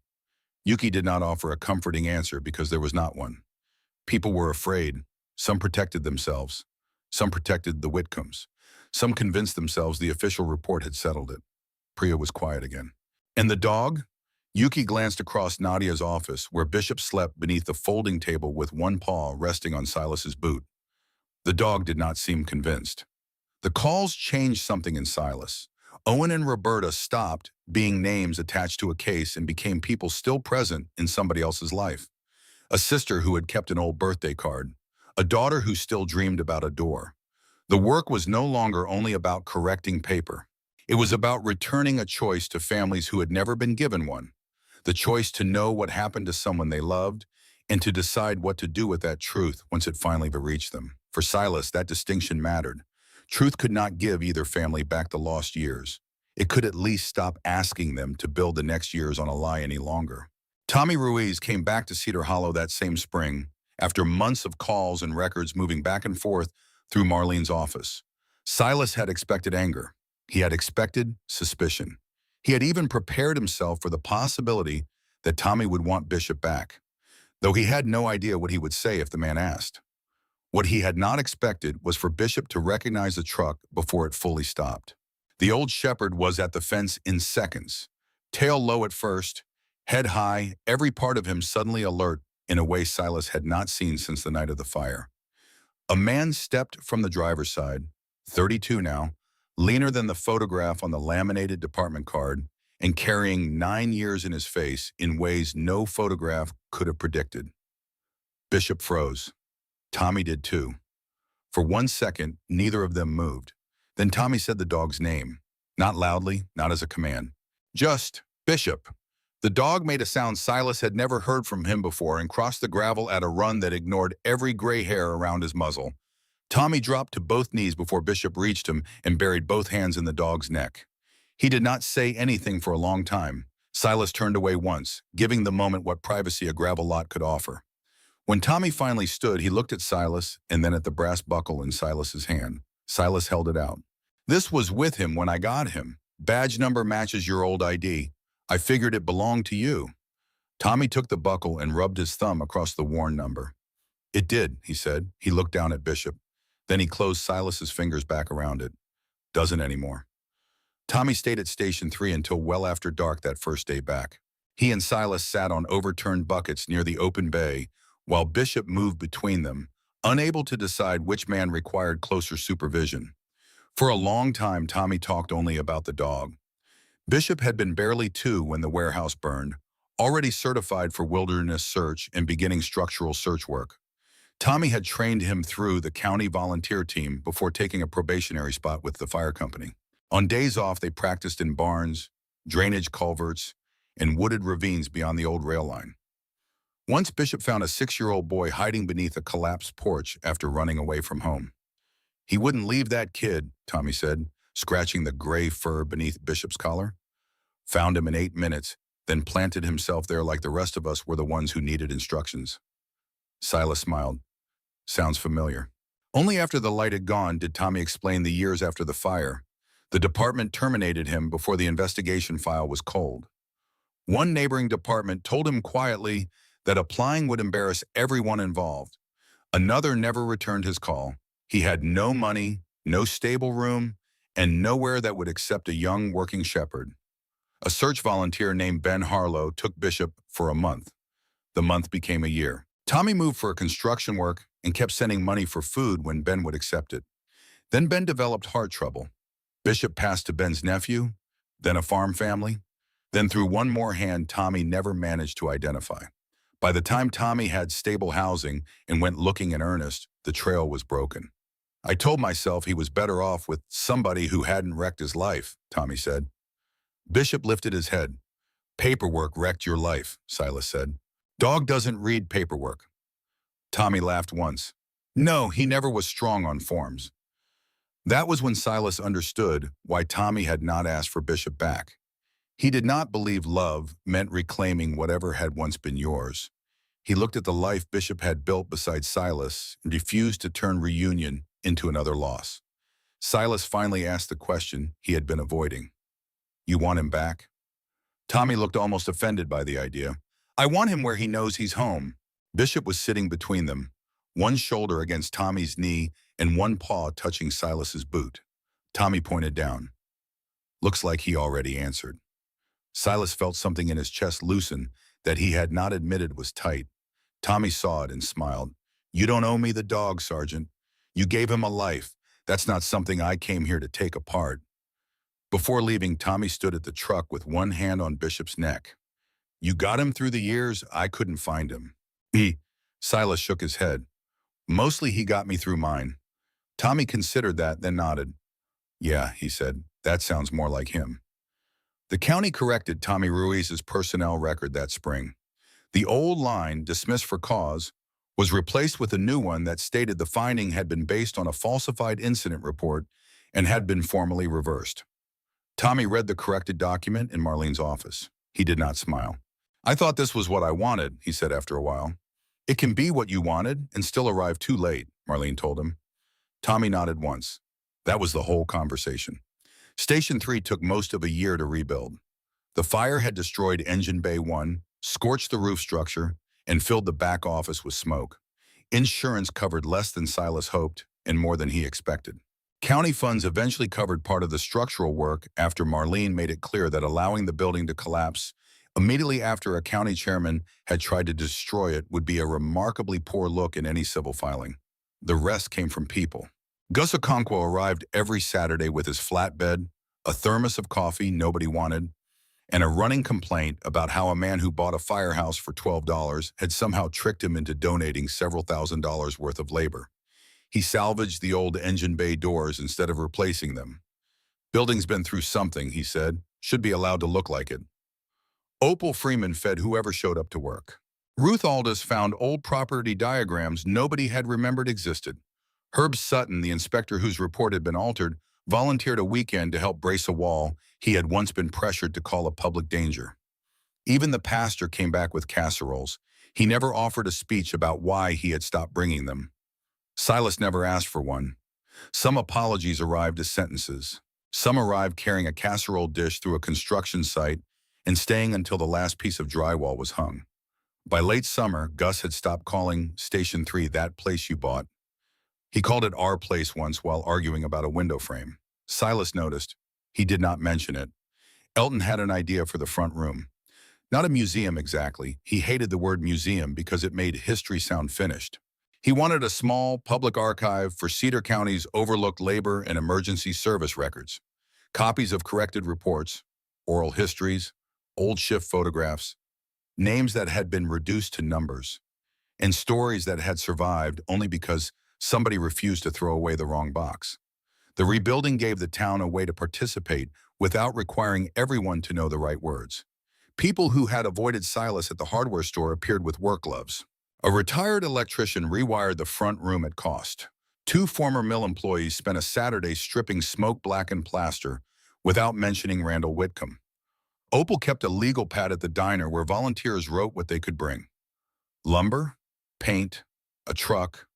Yuki did not offer a comforting answer because there was not one. People were afraid. Some protected themselves. Some protected the Whitcombs. Some convinced themselves the official report had settled it. Priya was quiet again. "And the dog?" Yuki glanced across Nadia's office, where Bishop slept beneath the folding table with one paw resting on Silas's boot. The dog did not seem convinced. The calls changed something in Silas. Owen and Roberta stopped being names attached to a case and became people still present in somebody else's life. A sister who had kept an old birthday card. A daughter who still dreamed about a door. The work was no longer only about correcting paper. It was about returning a choice to families who had never been given one. The choice to know what happened to someone they loved and to decide what to do with that truth once it finally reached them. For Silas, that distinction mattered. Truth could not give either family back the lost years. It could at least stop asking them to build the next years on a lie any longer. Tommy Ruiz came back to Cedar Hollow that same spring, after months of calls and records moving back and forth through Marlene's office. Silas had expected anger. He had expected suspicion. He had even prepared himself for the possibility that Tommy would want Bishop back, though he had no idea what he would say if the man asked. What he had not expected was for Bishop to recognize the truck before it fully stopped. The old shepherd was at the fence in seconds, tail low at first, head high, every part of him suddenly alert in a way Silas had not seen since the night of the fire. A man stepped from the driver's side, 32 now, leaner than the photograph on the laminated department card, and carrying 9 years in his face in ways no photograph could have predicted. Bishop froze. Tommy did too. For 1 second, neither of them moved. Then Tommy said the dog's name, not loudly, not as a command. Just Bishop. The dog made a sound Silas had never heard from him before and crossed the gravel at a run that ignored every gray hair around his muzzle. Tommy dropped to both knees before Bishop reached him and buried both hands in the dog's neck. He did not say anything for a long time. Silas turned away once, giving the moment what privacy a gravel lot could offer. When Tommy finally stood, he looked at Silas and then at the brass buckle in Silas's hand. Silas held it out. This was with him when I got him. Badge number matches your old ID. I figured it belonged to you. Tommy took the buckle and rubbed his thumb across the worn number. It did, he said. He looked down at Bishop. Then he closed Silas's fingers back around it. Doesn't anymore. Tommy stayed at Station 3 until well after dark that first day back. He and Silas sat on overturned buckets near the open bay, while Bishop moved between them, unable to decide which man required closer supervision. For a long time, Tommy talked only about the dog. Bishop had been barely 2 when the warehouse burned, already certified for wilderness search and beginning structural search work. Tommy had trained him through the county volunteer team before taking a probationary spot with the fire company. On days off, they practiced in barns, drainage culverts, and wooded ravines beyond the old rail line. Once Bishop found a 6-year-old boy hiding beneath a collapsed porch after running away from home. He wouldn't leave that kid, Tommy said, scratching the gray fur beneath Bishop's collar. Found him in 8 minutes, then planted himself there like the rest of us were the ones who needed instructions. Silas smiled. Sounds familiar. Only after the light had gone did Tommy explain the years after the fire. The department terminated him before the investigation file was cold. One neighboring department told him quietly that applying would embarrass everyone involved. Another never returned his call. He had no money, no stable room, and nowhere that would accept a young working shepherd. A search volunteer named Ben Harlow took Bishop for a month. The month became a year. Tommy moved for construction work and kept sending money for food when Ben would accept it. Then Ben developed heart trouble. Bishop passed to Ben's nephew, then a farm family, then through one more hand Tommy never managed to identify. By the time Tommy had stable housing and went looking in earnest, the trail was broken. I told myself he was better off with somebody who hadn't wrecked his life, Tommy said. Bishop lifted his head. Paperwork wrecked your life, Silas said. Dog doesn't read paperwork. Tommy laughed once. No, he never was strong on forms. That was when Silas understood why Tommy had not asked for Bishop back. He did not believe love meant reclaiming whatever had once been yours. He looked at the life Bishop had built beside Silas and refused to turn reunion into another loss. Silas finally asked the question he had been avoiding. You want him back? Tommy looked almost offended by the idea. I want him where he knows he's home. Bishop was sitting between them, one shoulder against Tommy's knee and one paw touching Silas's boot. Tommy pointed down. Looks like he already answered. Silas felt something in his chest loosen that he had not admitted was tight. Tommy saw it and smiled. You don't owe me the dog, Sergeant. You gave him a life. That's not something I came here to take apart. Before leaving, Tommy stood at the truck with one hand on Bishop's neck. You got him through the years I couldn't find him. Silas shook his head. Mostly he got me through mine. Tommy considered that, then nodded. Yeah, he said, that sounds more like him. The county corrected Tommy Ruiz's personnel record that spring. The old line, dismissed for cause, was replaced with a new one that stated the finding had been based on a falsified incident report and had been formally reversed. Tommy read the corrected document in Marlene's office. He did not smile. I thought this was what I wanted, he said after a while. It can be what you wanted and still arrive too late, Marlene told him. Tommy nodded once. That was the whole conversation. Station 3 took most of a year to rebuild. The fire had destroyed Engine Bay 1, scorched the roof structure, and filled the back office with smoke. Insurance covered less than Silas hoped and more than he expected. County funds eventually covered part of the structural work after Marlene made it clear that allowing the building to collapse immediately after a county chairman had tried to destroy it would be a remarkably poor look in any civil filing. The rest came from people. Gus Okonkwo arrived every Saturday with his flatbed, a thermos of coffee nobody wanted, and a running complaint about how a man who bought a firehouse for $12 had somehow tricked him into donating several $1,000s worth of labor. He salvaged the old engine bay doors instead of replacing them. Building's been through something, he said. Should be allowed to look like it. Opal Freeman fed whoever showed up to work. Ruth Aldous found old property diagrams nobody had remembered existed. Herb Sutton, the inspector whose report had been altered, volunteered a weekend to help brace a wall he had once been pressured to call a public danger. Even the pastor came back with casseroles. He never offered a speech about why he had stopped bringing them. Silas never asked for one. Some apologies arrived as sentences. Some arrived carrying a casserole dish through a construction site and staying until the last piece of drywall was hung. By late summer, Gus had stopped calling Station 3 that place you bought. He called it our place once while arguing about a window frame. Silas noticed. He did not mention it. Elton had an idea for the front room. Not a museum exactly. He hated the word museum because it made history sound finished. He wanted a small public archive for Cedar County's overlooked labor and emergency service records, copies of corrected reports, oral histories, old shift photographs, names that had been reduced to numbers, and stories that had survived only because somebody refused to throw away the wrong box. The rebuilding gave the town a way to participate without requiring everyone to know the right words. People who had avoided Silas at the hardware store appeared with work gloves. A retired electrician rewired the front room at cost. 2 former mill employees spent a Saturday stripping smoke-blackened plaster without mentioning Randall Whitcomb. Opal kept a legal pad at the diner where volunteers wrote what they could bring. Lumber, paint, a truck,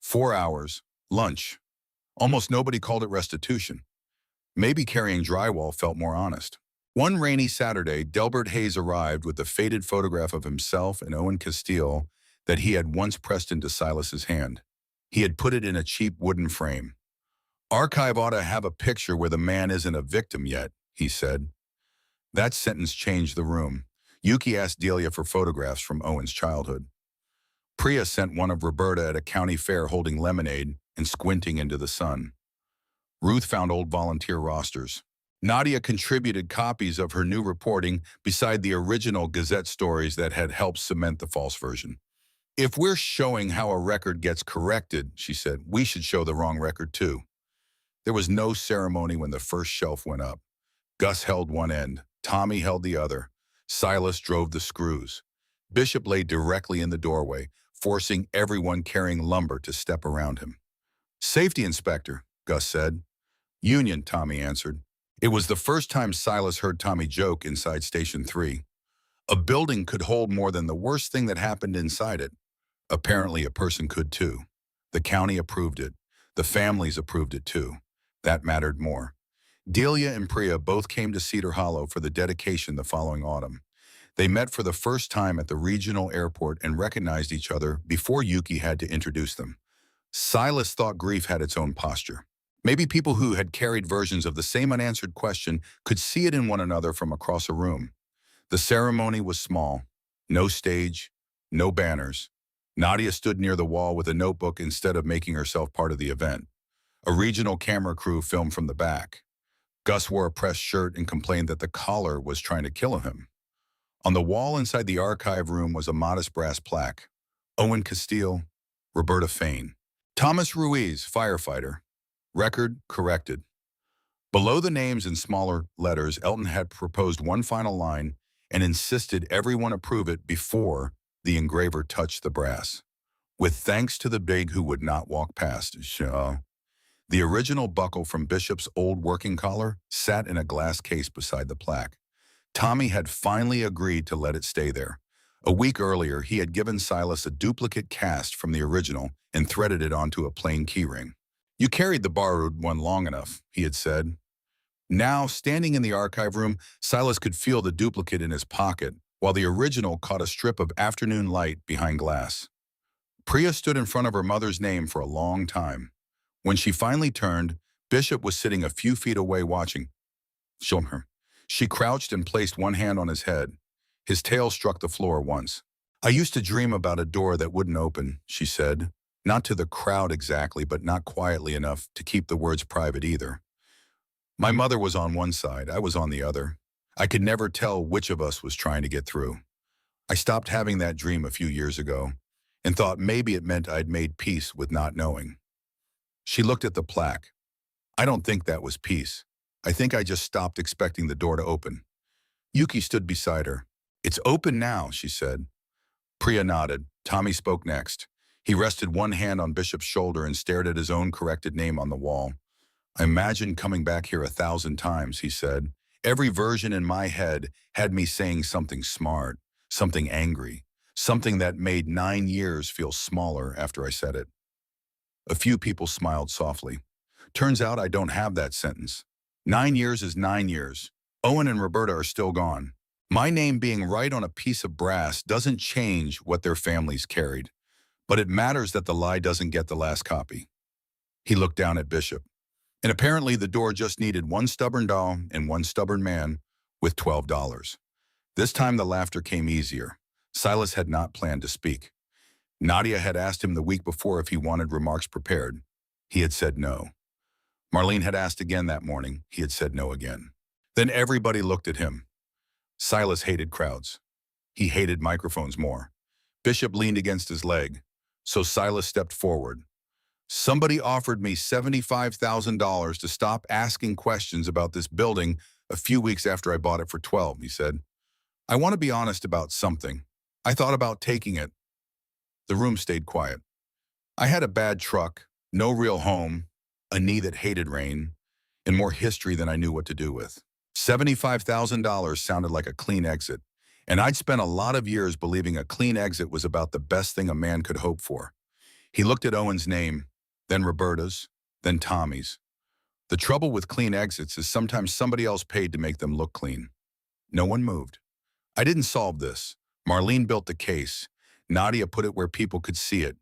4 hours, lunch. Almost nobody called it restitution. Maybe carrying drywall felt more honest. One rainy Saturday, Delbert Hayes arrived with the faded photograph of himself and Owen Castile that he had once pressed into Silas's hand. He had put it in a cheap wooden frame. Archive ought to have a picture where the man isn't a victim yet, he said. That sentence changed the room. Yuki asked Delia for photographs from Owen's childhood. Priya sent one of Roberta at a county fair holding lemonade and squinting into the sun. Ruth found old volunteer rosters. Nadia contributed copies of her new reporting beside the original Gazette stories that had helped cement the false version. If we're showing how a record gets corrected, she said, we should show the wrong record too. There was no ceremony when the first shelf went up. Gus held one end. Tommy held the other. Silas drove the screws. Bishop lay directly in the doorway, forcing everyone carrying lumber to step around him. Safety inspector, Gus said. Union, Tommy answered. It was the first time Silas heard Tommy joke inside Station 3. A building could hold more than the worst thing that happened inside it. Apparently a person could too. The county approved it. The families approved it too. That mattered more. Delia and Priya both came to Cedar Hollow for the dedication the following autumn. They met for the first time at the regional airport and recognized each other before Yuki had to introduce them. Silas thought grief had its own posture. Maybe people who had carried versions of the same unanswered question could see it in one another from across a room. The ceremony was small. No stage, no banners. Nadia stood near the wall with a notebook instead of making herself part of the event. A regional camera crew filmed from the back. Gus wore a pressed shirt and complained that the collar was trying to kill him. On the wall inside the archive room was a modest brass plaque. Owen Castile, Roberta Fain. Thomas Ruiz, firefighter. Record corrected. Below the names in smaller letters, Elton had proposed one final line and insisted everyone approve it before the engraver touched the brass. With thanks to the big who would not walk past. The original buckle from Bishop's old working collar sat in a glass case beside the plaque. Tommy had finally agreed to let it stay there. A week earlier, he had given Silas a duplicate cast from the original and threaded it onto a plain keyring. You carried the borrowed one long enough, he had said. Now, standing in the archive room, Silas could feel the duplicate in his pocket while the original caught a strip of afternoon light behind glass. Priya stood in front of her mother's name for a long time. When she finally turned, Bishop was sitting a few feet away watching. Show her. She crouched and placed one hand on his head. His tail struck the floor once. I used to dream about a door that wouldn't open, she said. Not to the crowd exactly, but not quietly enough to keep the words private either. My mother was on one side, I was on the other. I could never tell which of us was trying to get through. I stopped having that dream a few years ago and thought maybe it meant I'd made peace with not knowing. She looked at the plaque. I don't think that was peace. I think I just stopped expecting the door to open. Yuki stood beside her. It's open now, she said. Priya nodded. Tommy spoke next. He rested one hand on Bishop's shoulder and stared at his own corrected name on the wall. I imagined coming back here 1,000 times, he said. Every version in my head had me saying something smart, something angry, something that made 9 years feel smaller after I said it. A few people smiled softly. Turns out I don't have that sentence. 9 years is 9 years. Owen and Roberta are still gone. My name being right on a piece of brass doesn't change what their families carried, but it matters that the lie doesn't get the last copy. He looked down at Bishop, and apparently the door just needed one stubborn doll and one stubborn man with $12. This time the laughter came easier. Silas had not planned to speak. Nadia had asked him the week before if he wanted remarks prepared. He had said no. Marlene had asked again that morning. He had said no again. Then everybody looked at him. Silas hated crowds. He hated microphones more. Bishop leaned against his leg, so Silas stepped forward. Somebody offered me $75,000 to stop asking questions about this building a few weeks after I bought it for 12, he said. I want to be honest about something. I thought about taking it. The room stayed quiet. I had a bad truck, no real home, a knee that hated rain, and more history than I knew what to do with. $75,000 sounded like a clean exit, and I'd spent a lot of years believing a clean exit was about the best thing a man could hope for. He looked at Owen's name, then Roberta's, then Tommy's. The trouble with clean exits is sometimes somebody else paid to make them look clean. No one moved. I didn't solve this. Marlene built the case. Nadia put it where people could see it.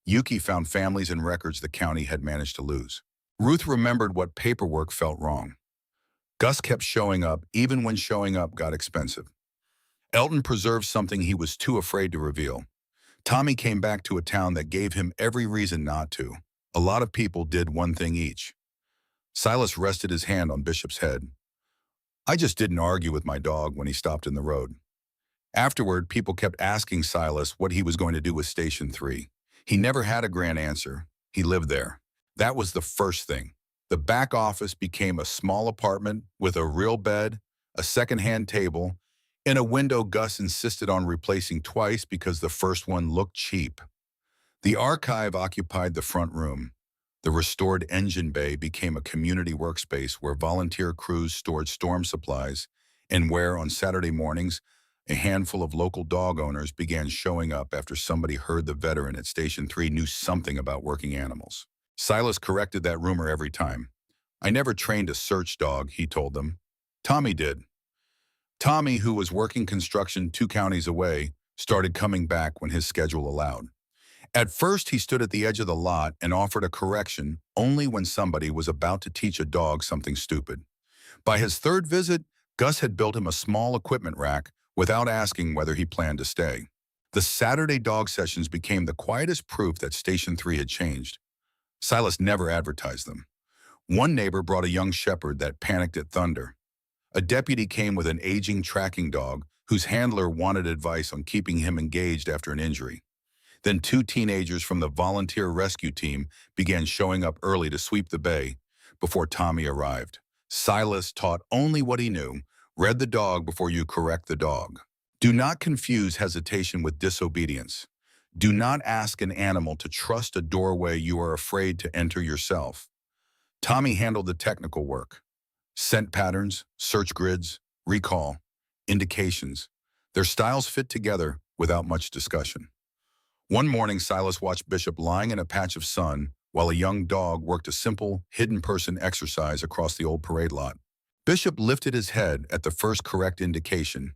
Yuki found families and records the county had managed to lose. Ruth remembered what paperwork felt wrong. Gus kept showing up even when showing up got expensive. Elton preserved something he was too afraid to reveal. Tommy came back to a town that gave him every reason not to. A lot of people did one thing each. Silas rested his hand on Bishop's head. I just didn't argue with my dog when he stopped in the road. Afterward, people kept asking Silas what he was going to do with Station 3. He never had a grand answer. He lived there. That was the first thing. The back office became a small apartment with a real bed, a second-hand table, and a window Gus insisted on replacing twice because the first one looked cheap. The archive occupied the front room. The restored engine bay became a community workspace where volunteer crews stored storm supplies and where, on Saturday mornings, a handful of local dog owners began showing up after somebody heard the veteran at Station 3 knew something about working animals. Silas corrected that rumor every time. I never trained a search dog, he told them. Tommy did. Tommy, who was working construction 2 counties away, started coming back when his schedule allowed. At first, he stood at the edge of the lot and offered a correction only when somebody was about to teach a dog something stupid. By his 3rd visit, Gus had built him a small equipment rack without asking whether he planned to stay. The Saturday dog sessions became the quietest proof that Station 3 had changed. Silas never advertised them. One neighbor brought a young shepherd that panicked at thunder. A deputy came with an aging tracking dog whose handler wanted advice on keeping him engaged after an injury. Then 2 teenagers from the volunteer rescue team began showing up early to sweep the bay before Tommy arrived. Silas taught only what he knew. Read the dog before you correct the dog. Do not confuse hesitation with disobedience. Do not ask an animal to trust a doorway you are afraid to enter yourself. Tommy handled the technical work. Scent patterns, search grids, recall, indications. Their styles fit together without much discussion. One morning, Silas watched Bishop lying in a patch of sun while a young dog worked a simple, hidden person exercise across the old parade lot. Bishop lifted his head at the first correct indication,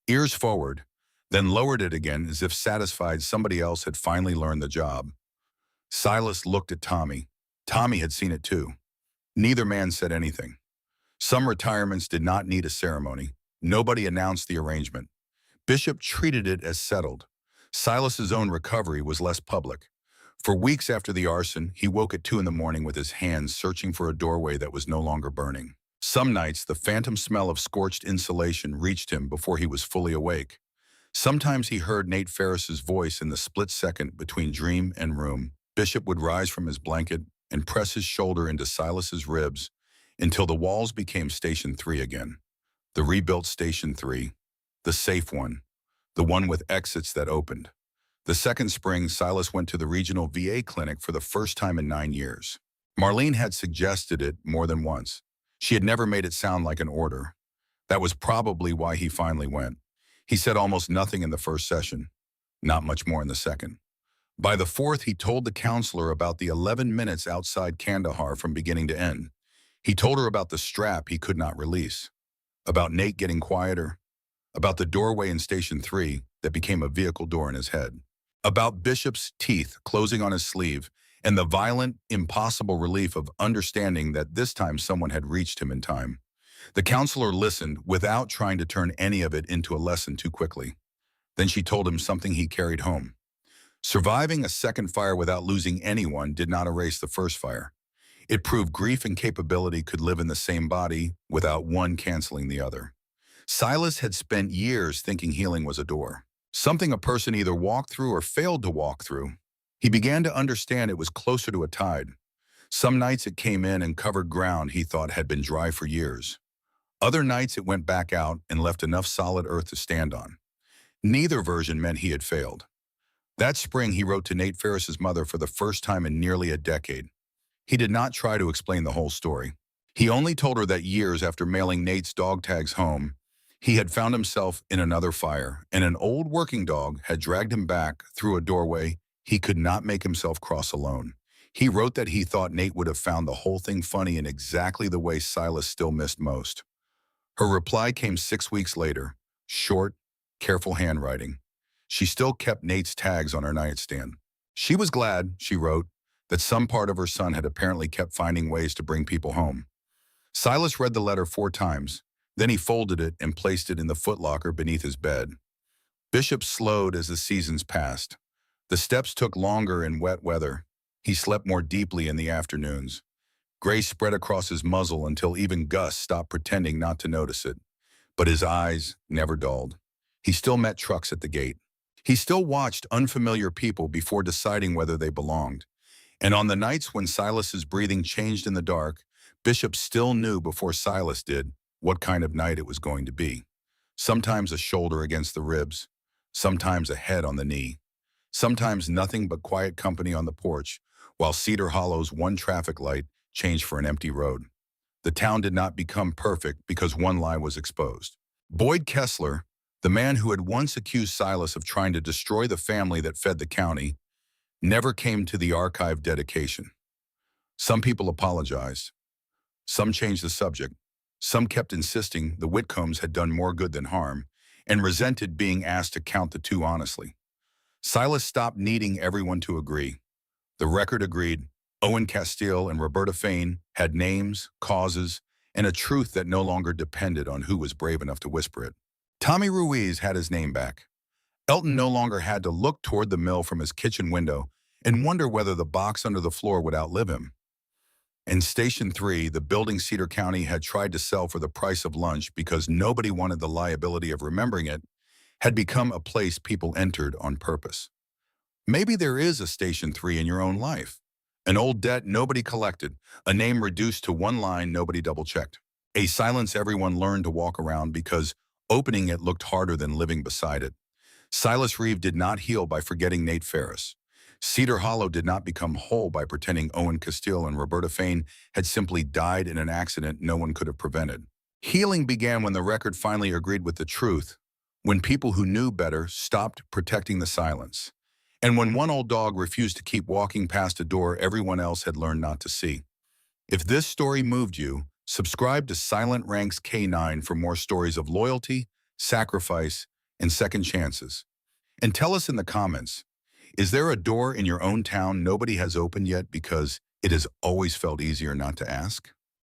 ears forward, then lowered it again as if satisfied somebody else had finally learned the job. Silas looked at Tommy. Tommy had seen it too. Neither man said anything. Some retirements did not need a ceremony. Nobody announced the arrangement. Bishop treated it as settled. Silas's own recovery was less public. For weeks after the arson, he woke at 2 in the morning with his hands searching for a doorway that was no longer burning. Some nights, the phantom smell of scorched insulation reached him before he was fully awake. Sometimes he heard Nate Ferris's voice in the split second between dream and room. Bishop would rise from his blanket and press his shoulder into Silas's ribs until the walls became Station 3 again. The rebuilt Station 3, the safe one, the one with exits that opened. The second spring, Silas went to the regional VA clinic for the first time in 9 years. Marlene had suggested it more than once. She had never made it sound like an order. That was probably why he finally went. He said almost nothing in the first session, not much more in the second. By the fourth, he told the counselor about the 11 minutes outside Kandahar from beginning to end. He told her about the strap he could not release, about Nate getting quieter, about the doorway in Station 3 that became a vehicle door in his head, about Bishop's teeth closing on his sleeve, and the violent, impossible relief of understanding that this time someone had reached him in time. The counselor listened without trying to turn any of it into a lesson too quickly. Then she told him something he carried home. Surviving a second fire without losing anyone did not erase the first fire. It proved grief and capability could live in the same body without one canceling the other. Silas had spent years thinking healing was a door, something a person either walked through or failed to walk through. He began to understand it was closer to a tide. Some nights it came in and covered ground he thought had been dry for years. Other nights it went back out and left enough solid earth to stand on. Neither version meant he had failed. That spring he wrote to Nate Ferris's mother for the first time in nearly a decade. He did not try to explain the whole story. He only told her that years after mailing Nate's dog tags home, he had found himself in another fire, and an old working dog had dragged him back through a doorway he could not make himself cross alone. He wrote that he thought Nate would have found the whole thing funny in exactly the way Silas still missed most. Her reply came 6 weeks later, short, careful handwriting. She still kept Nate's tags on her nightstand. She was glad, she wrote, that some part of her son had apparently kept finding ways to bring people home. Silas read the letter 4 times, then he folded it and placed it in the footlocker beneath his bed. Bishop slowed as the seasons passed. The steps took longer in wet weather. He slept more deeply in the afternoons. Gray spread across his muzzle until even Gus stopped pretending not to notice it. But his eyes never dulled. He still met trucks at the gate. He still watched unfamiliar people before deciding whether they belonged. And on the nights when Silas's breathing changed in the dark, Bishop still knew before Silas did what kind of night it was going to be. Sometimes a shoulder against the ribs, sometimes a head on the knee, sometimes nothing but quiet company on the porch, while Cedar Hollow's one traffic light changed for an empty road. The town did not become perfect because one lie was exposed. Boyd Kessler, the man who had once accused Silas of trying to destroy the family that fed the county, never came to the archive dedication. Some people apologized. Some changed the subject. Some kept insisting the Whitcombs had done more good than harm and resented being asked to count the two honestly. Silas stopped needing everyone to agree. The record agreed. Owen Castile and Roberta Fain had names, causes, and a truth that no longer depended on who was brave enough to whisper it. Tommy Ruiz had his name back. Elton no longer had to look toward the mill from his kitchen window and wonder whether the box under the floor would outlive him. In Station 3, the building Cedar County had tried to sell for the price of lunch because nobody wanted the liability of remembering it, had become a place people entered on purpose. Maybe there is a Station 3 in your own life. An old debt nobody collected, a name reduced to one line nobody double-checked, a silence everyone learned to walk around because opening it looked harder than living beside it. Silas Reeve did not heal by forgetting Nate Ferris. Cedar Hollow did not become whole by pretending Owen Castile and Roberta Fain had simply died in an accident no one could have prevented. Healing began when the record finally agreed with the truth, when people who knew better stopped protecting the silence, and when one old dog refused to keep walking past a door everyone else had learned not to see. If this story moved you, subscribe to Silent Ranks K9 for more stories of loyalty, sacrifice, and second chances. And tell us in the comments, is there a door in your own town nobody has opened yet because it has always felt easier not to ask?